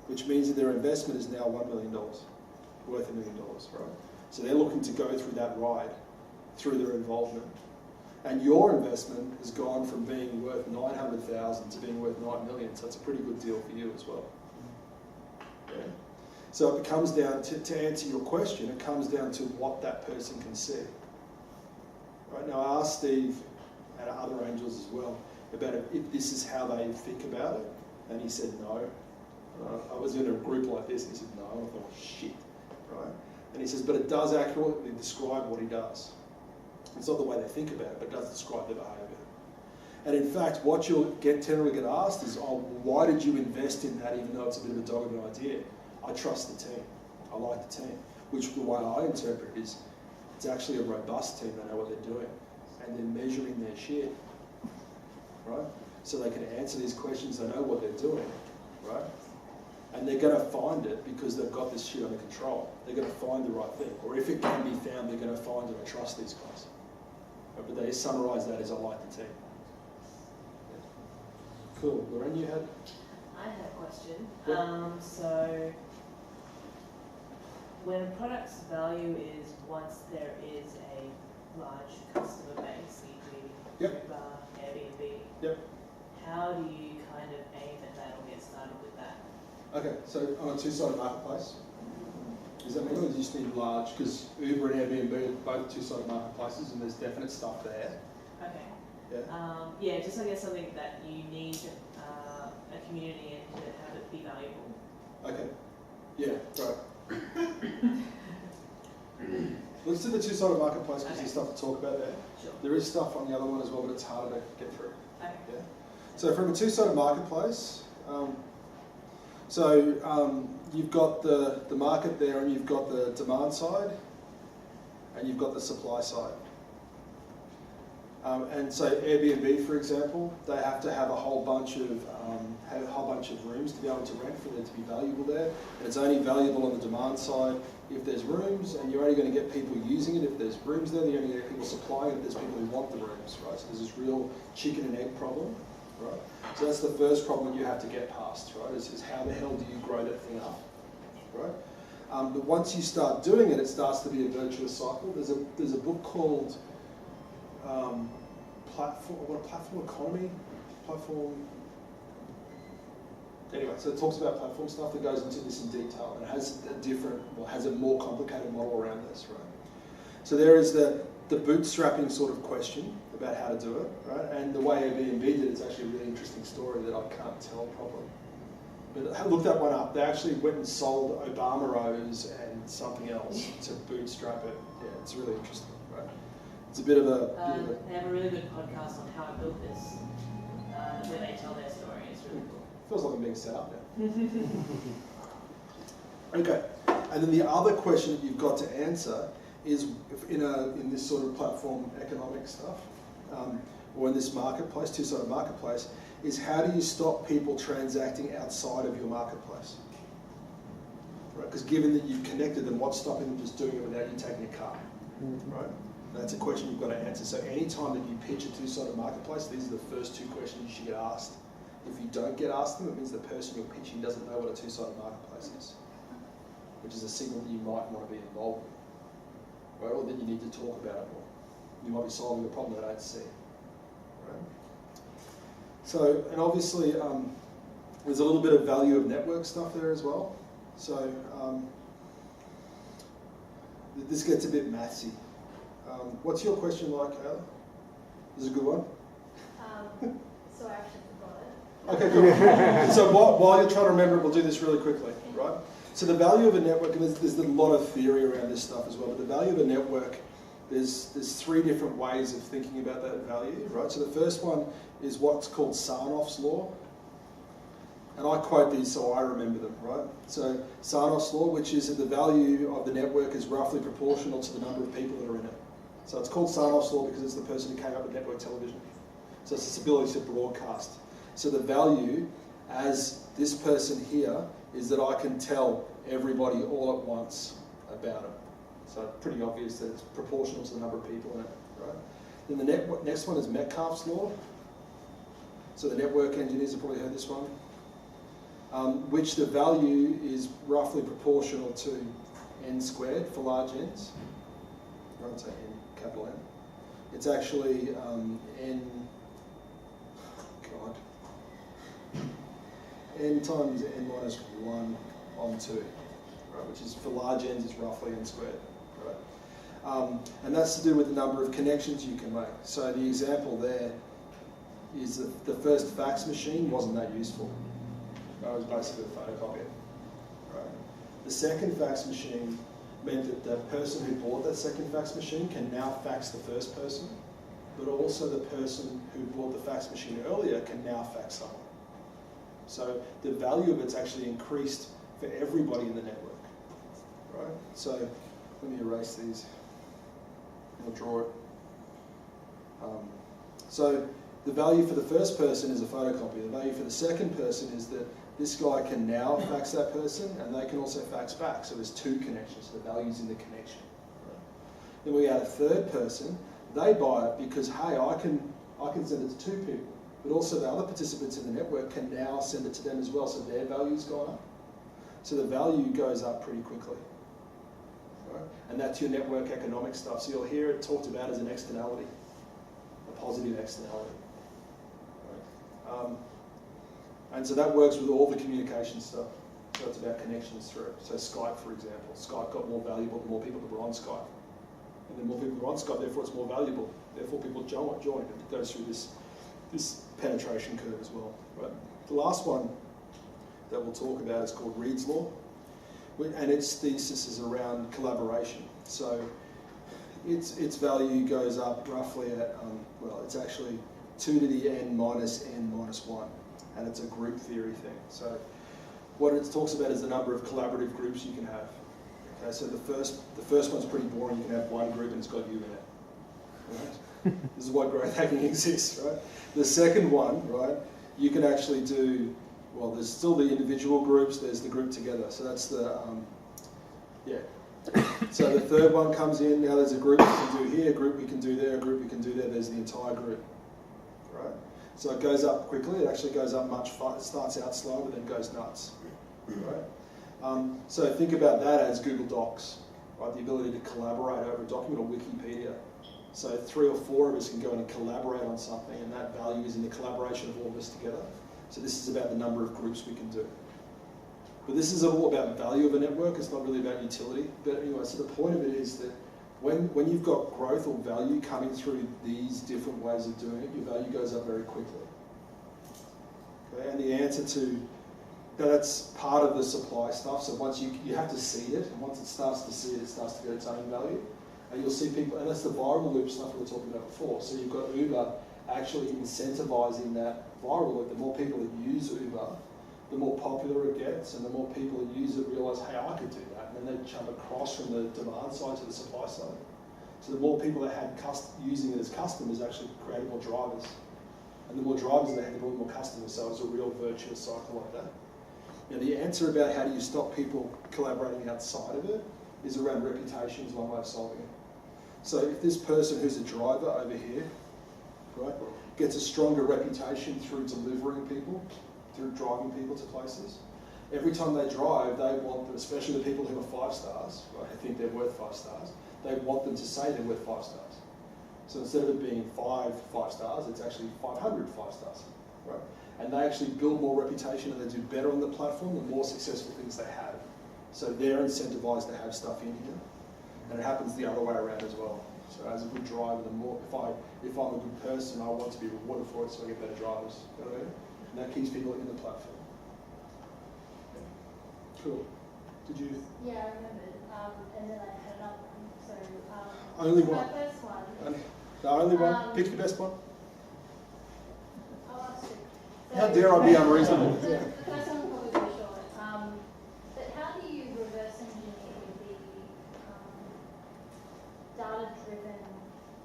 which means that their investment is now $1 million, worth $1 million, right? So they're looking to go through that ride, through their involvement. And your investment has gone from being worth 900,000 to being worth 9 million, so it's a pretty good deal for you as well. Yeah? So it comes down to answer your question, it comes down to what that person can see. Right, now I asked Steve and other angels as well about if this is how they think about it, and he said no. I was in a group like this and he said no, and I thought, shit, right? And he says, but it does accurately describe what he does. It's not the way they think about it, but it does describe their behaviour. And in fact, what you'll generally get asked is, oh, why did you invest in that even though it's a bit of a dog of an idea? I trust the team. I like the team. Which the way I interpret it is, it's actually a robust team, they know what they're doing. And they're measuring their shit, right? So they can answer these questions, they know what they're doing, right? And they're going to find it because they've got this shit under control. They're going to find the right thing. Or if it can be found, they're going to find it. I trust these guys. Right? But they summarise that as I like the team. Yeah. Cool. Lorraine, you had? I had a question. Yeah. So when a product's value is once there is a large customer base, e.g. Uber, Airbnb, Yep. how do you kind of aim at that or get started with that? Okay, so on a two-sided marketplace, does that mean or do you just need large? Because Uber and Airbnb are both two-sided marketplaces and there's definite stuff there. Okay. Yeah. Yeah, just I guess something that you need a community in to have it be valuable. Okay. Yeah, right. Let's do the two-sided marketplace because there's stuff to talk about there. Sure. There is stuff on the other one as well, but it's harder to get through. Okay. Yeah. So from a two-sided marketplace, you've got the market there, and you've got the demand side, and you've got the supply side. And so Airbnb, for example, they have to have a whole bunch of rooms to be able to rent for there to be valuable there. And it's only valuable on the demand side if there's rooms, and you're only going to get people using it if there's rooms there. You're only going to get people supplying it if there's people who want the rooms, right? So there's this real chicken and egg problem, right? So that's the first problem you have to get past, right? Is how the hell do you grow that thing up, right? But once you start doing it, it starts to be a virtuous cycle. There's a book called platform economy, Anyway, so it talks about platform stuff that goes into this in detail, and it has a more complicated model around this, right? So there is the bootstrapping sort of question about how to do it, right? And the way Airbnb did it's actually a really interesting story that I can't tell properly. But look that one up. They actually went and sold Obama Rose and something else to bootstrap it. Yeah, it's really interesting, right? It's a bit of a... They have a really good podcast on how I built this, where they tell their story. It's really cool. Feels like I'm being set up now. Okay, and then the other question that you've got to answer is in this sort of platform economic stuff, or in this marketplace, two-sided marketplace, is how do you stop people transacting outside of your marketplace? Right? Because given that you've connected them, what's stopping them just doing it without you taking a car? Right? That's a question you've got to answer. So anytime that you pitch a two-sided marketplace, these are the first two questions you should get asked. If you don't get asked them, it means the person you're pitching doesn't know what a two-sided marketplace is, which is a signal that you might want to be involved with, right? Or that you need to talk about it more. You might be solving a problem that I don't see, right? So, and obviously, there's a little bit of value of network stuff there as well. So, this gets a bit mathsy. What's your question like, Kayla? Is it a good one? So I actually forgot it. Okay, cool. So while you're trying to remember it, we'll do this really quickly, right? So the value of a network, and there's a lot of theory around this stuff as well, but the value of a network, there's three different ways of thinking about that value, right? So the first one is what's called Sarnoff's law. And I quote these so I remember them, right? So Sarnoff's law, which is that the value of the network is roughly proportional to the number of people that are in it. So it's called Sarnoff's law because it's the person who came up with network television. So it's this ability to broadcast. So the value as this person here is that I can tell everybody all at once about it. So it's pretty obvious that it's proportional to the number of people in it, right? Then the next one is Metcalfe's law. So the network engineers have probably heard this one, which the value is roughly proportional to n squared for large n's. I won't say n, capital N. It's actually n times n minus 1 on 2, right? Which is for large n's is roughly n squared, right? And that's to do with the number of connections you can make. So the example there is that the first fax machine wasn't that useful. It was basically a photocopier, right? The second fax machine meant that the person who bought that second fax machine can now fax the first person, but also the person who bought the fax machine earlier can now fax someone. So the value of it's actually increased for everybody in the network, right? So let me erase these. I'll draw it. So the value for the first person is a photocopy. The value for the second person is that this guy can now fax that person, and they can also fax back. So there's two connections. So the value's in the connection. Right? Then we add a third person. They buy it because, hey, I can send it to two people. But also the other participants in the network can now send it to them as well, so their value's gone up. So the value goes up pretty quickly. Right? And that's your network economic stuff. So you'll hear it talked about as an externality, a positive externality. Right? And so that works with all the communication stuff. So it's about connections through. So Skype, for example. Skype got more valuable the more people that were on Skype. And the more people were on Skype, therefore it's more valuable. Therefore people join. It goes through this penetration curve as well. Right? The last one that we'll talk about is called Reed's Law, and its thesis is around collaboration. So its value goes up roughly at, well, it's actually 2 to the n minus n minus 1. And it's a group theory thing. So what it talks about is the number of collaborative groups you can have. Okay, so the first one's pretty boring. You can have one group and it's got you in it. Right? This is why growth hacking exists, right? The second one, right, you can actually do, well, there's still the individual groups, there's the group together. So that's the, yeah. So the third one comes in, now there's a group we can do here, a group we can do there, a group we can do there, there's the entire group, right? So it goes up quickly, it actually goes up much faster, it starts out slow but then goes nuts, right? So think about that as Google Docs, right? The ability to collaborate over a document, or Wikipedia. So 3 or 4 of us can go in and collaborate on something, and that value is in the collaboration of all of us together. So this is about the number of groups we can do. But this is all about value of a network, it's not really about utility. But anyway, so the point of it is that when you've got growth or value coming through these different ways of doing it, your value goes up very quickly. Okay? And the answer to, that's part of the supply stuff. So once you have to seed it, and once it starts to seed, it starts to get its own value. And you'll see people, and that's the viral loop stuff we were talking about before. So you've got Uber actually incentivizing that viral loop. The more people that use Uber, the more popular it gets, and the more people that use it realise, hey, I could do that. And then they jump across from the demand side to the supply side. So the more people that had using it as customers actually created more drivers. And the more drivers they had, the more customers. So it's a real virtuous cycle like that. Now the answer about how do you stop people collaborating outside of it is around reputation is one way of solving it. So if this person who's a driver over here, right, gets a stronger reputation through delivering people, through driving people to places, every time they drive, they want them, especially the people who are 5 stars, right, who think they're worth 5 stars, they want them to say they're worth 5 stars. So instead of it being 5 stars, it's actually 500 5 stars, right? And they actually build more reputation and they do better on the platform, the more successful things they have. So they're incentivized to have stuff in here. And it happens the other way around as well. So as a good driver, the more, if I'm a good person, I want to be rewarded for it so I get better drivers. You know what I mean? And that keeps people in the platform. Cool. Did you? Yeah, I remembered. And then I had another one. So only my one. first one. The only one. Pick your best one. I'll ask you. How dare I be unreasonable? The first one will probably be short. But how do you reverse engineer the data-driven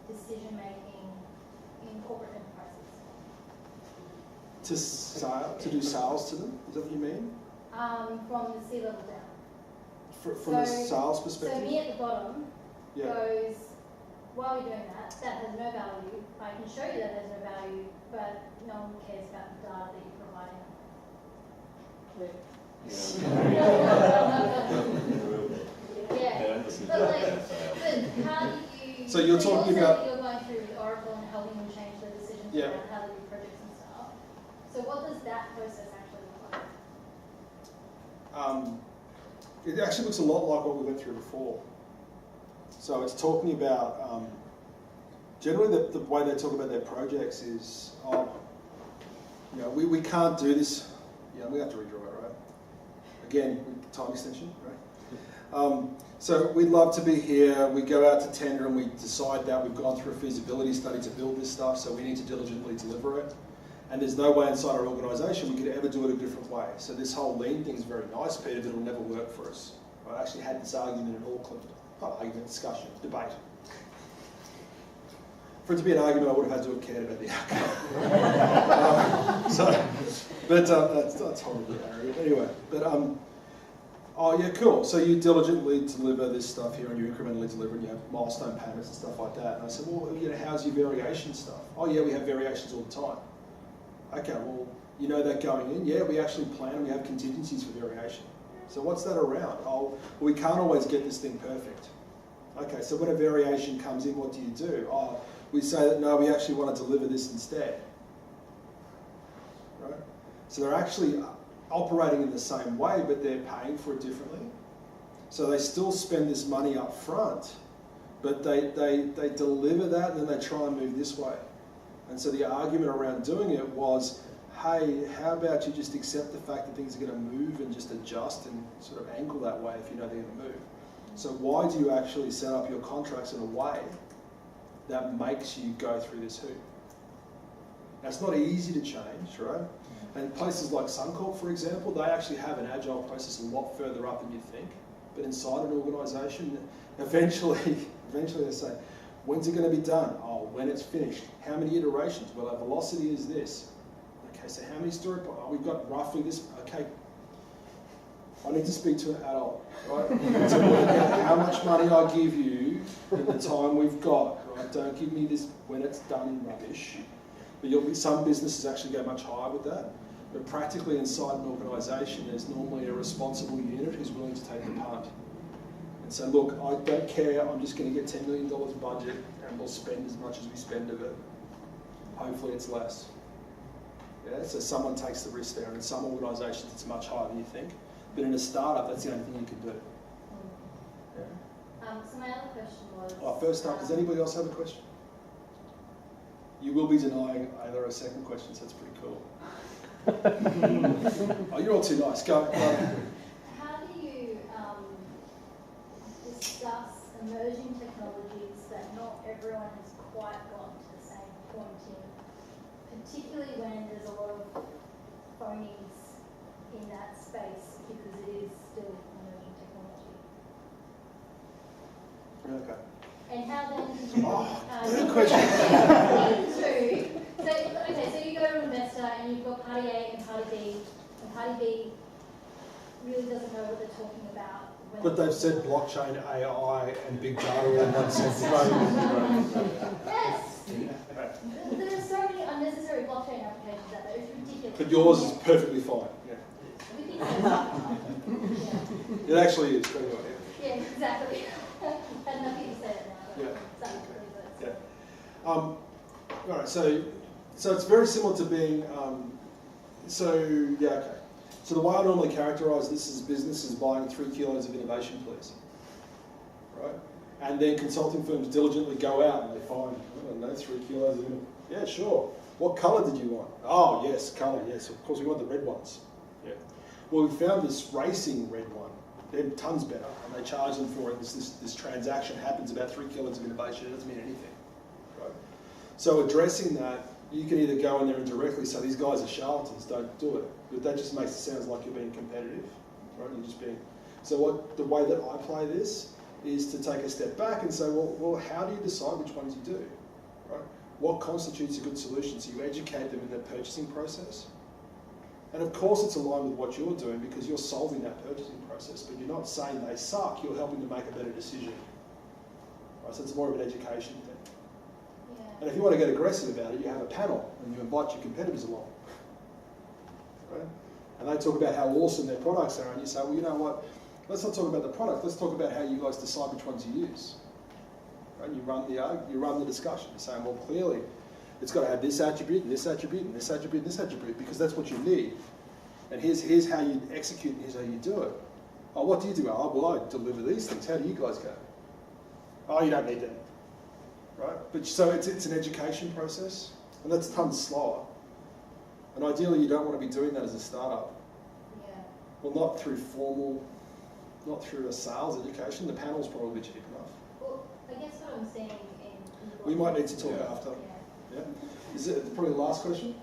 decision-making in corporate enterprises? To do sales to them? Is that what you mean? From the C-level down. From a sales perspective? So me at the bottom Yeah. goes, while you're doing that, that has no value. I can show you that has no value, but no one cares about the data that you're providing. Yeah. But how do you... So you're talking about... You're going through Oracle and helping them change their decisions around how they do projects and stuff. So what does that process actually look like? It actually looks a lot like what we went through before. So it's talking about, generally the way they talk about their projects is, we can't do this. Yeah, we have to redraw it, right? Again, time extension, right? So we'd love to be here, we go out to tender and we decide that we've gone through a feasibility study to build this stuff, so we need to diligently deliver it. And there's no way inside our organisation we could ever do it a different way. So this whole lean thing is very nice, Peter, but it'll never work for us. I actually had this argument in Auckland. Not argument, discussion, debate. For it to be an argument, I would have had to have cared about the outcome. That's horribly arrogant. Anyway, oh yeah, cool. So you diligently deliver this stuff here, and you incrementally deliver, and you have milestone payments and stuff like that. And I said, well, how's your variation stuff? Oh yeah, we have variations all the time. Okay, well, you know that going in? Yeah, we actually plan and we have contingencies for variation. So what's that around? Oh, well, we can't always get this thing perfect. Okay, so when a variation comes in, what do? Oh, we say that, no, we actually want to deliver this instead. Right? So they're actually operating in the same way, but they're paying for it differently. So they still spend this money up front, but they deliver that and then they try and move this way. And so the argument around doing it was, hey, how about you just accept the fact that things are going to move and just adjust and sort of angle that way if you know they're going to move. So why do you actually set up your contracts in a way that makes you go through this hoop? Now, it's not easy to change, right? And places like Suncorp, for example, they actually have an agile process a lot further up than you think. But inside an organisation, eventually they say, when's it going to be done? Oh, when it's finished. How many iterations? Well, our velocity is this. Okay, so how many story points? Oh, we've got roughly this. Okay, I need to speak to an adult, right? To work out how much money I give you in the time we've got, right? Don't give me this when it's done in rubbish. But some businesses actually go much higher with that. But practically inside an organisation, there's normally a responsible unit who's willing to take the punt. And say, look, I don't care, I'm just going to get $10 million budget and we'll spend as much as we spend of it. Hopefully it's less. Yeah, so someone takes the risk there, and in some organisations it's much higher than you think. But in a startup, that's the only thing you can do. Yeah. So my other question was... First up, does anybody else have a question? You will be denying either a second question, so that's pretty cool. Oh, you're all too nice. Go. How do you discuss emerging technologies that not everyone has quite gotten to the same point in, particularly when there's a lot of phonies in that space because it is still emerging technology? Okay. And how then can you... Good question. So you go to an investor and you've got party A and party B, and party B really doesn't know what they're talking about. But they've said blockchain, AI, and big data in one sense. Yes! There are so many unnecessary blockchain applications out there, it's ridiculous. But yours is perfectly fine. Yeah. We think so. It actually is. Pretty well, yeah, exactly. Had nothing to say it now. Yeah. All right. So it's very similar to being. Okay. So the way I normally characterise this is businesses buying 3 kilos of innovation, please. Right. And then consulting firms diligently go out and they find, I don't know, 3 kilos of innovation. Yeah, sure. What colour did you want? Oh, yes, colour. Yes, of course we want the red ones. Yeah. Well, we found this racing red one. They're tons better, and they charge them for it. This transaction happens about 3 kilos of innovation. It doesn't mean anything, right? So addressing that, you can either go in there and directly say these guys are charlatans, don't do it. But that just makes it sound like you're being competitive, right? You're just being. So the way that I play this is to take a step back and say, well, how do you decide which ones you do, right? What constitutes a good solution? So you educate them in their purchasing process. And of course it's aligned with what you're doing because you're solving that purchasing process, but you're not saying they suck, you're helping them make a better decision. Right, so it's more of an education thing. Yeah. And if you want to get aggressive about it, you have a panel and you invite your competitors along. Right? And they talk about how awesome their products are, and you say, well, you know what, let's not talk about the product, let's talk about how you guys decide which ones you use. Right? You run the discussion. You're saying, well, clearly, it's got to have this attribute, and this attribute, and this attribute, and this attribute, because that's what you need. And here's how you execute, and here's how you do it. Oh, what do you do? Oh, well, I deliver these things. How do you guys go? Oh, you don't need that. Right? But so it's an education process, and that's tons slower. And ideally, you don't want to be doing that as a startup. Yeah. Well, not through a sales education. The panel's probably cheap enough. Well, I guess what I'm saying in... We might need to talk after. Yeah. Yeah. Is it probably the last question?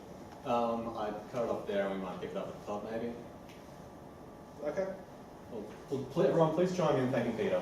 I'd cut it off there and we might pick it up at the top maybe. Okay. Well, everyone please join me in thanking Peter.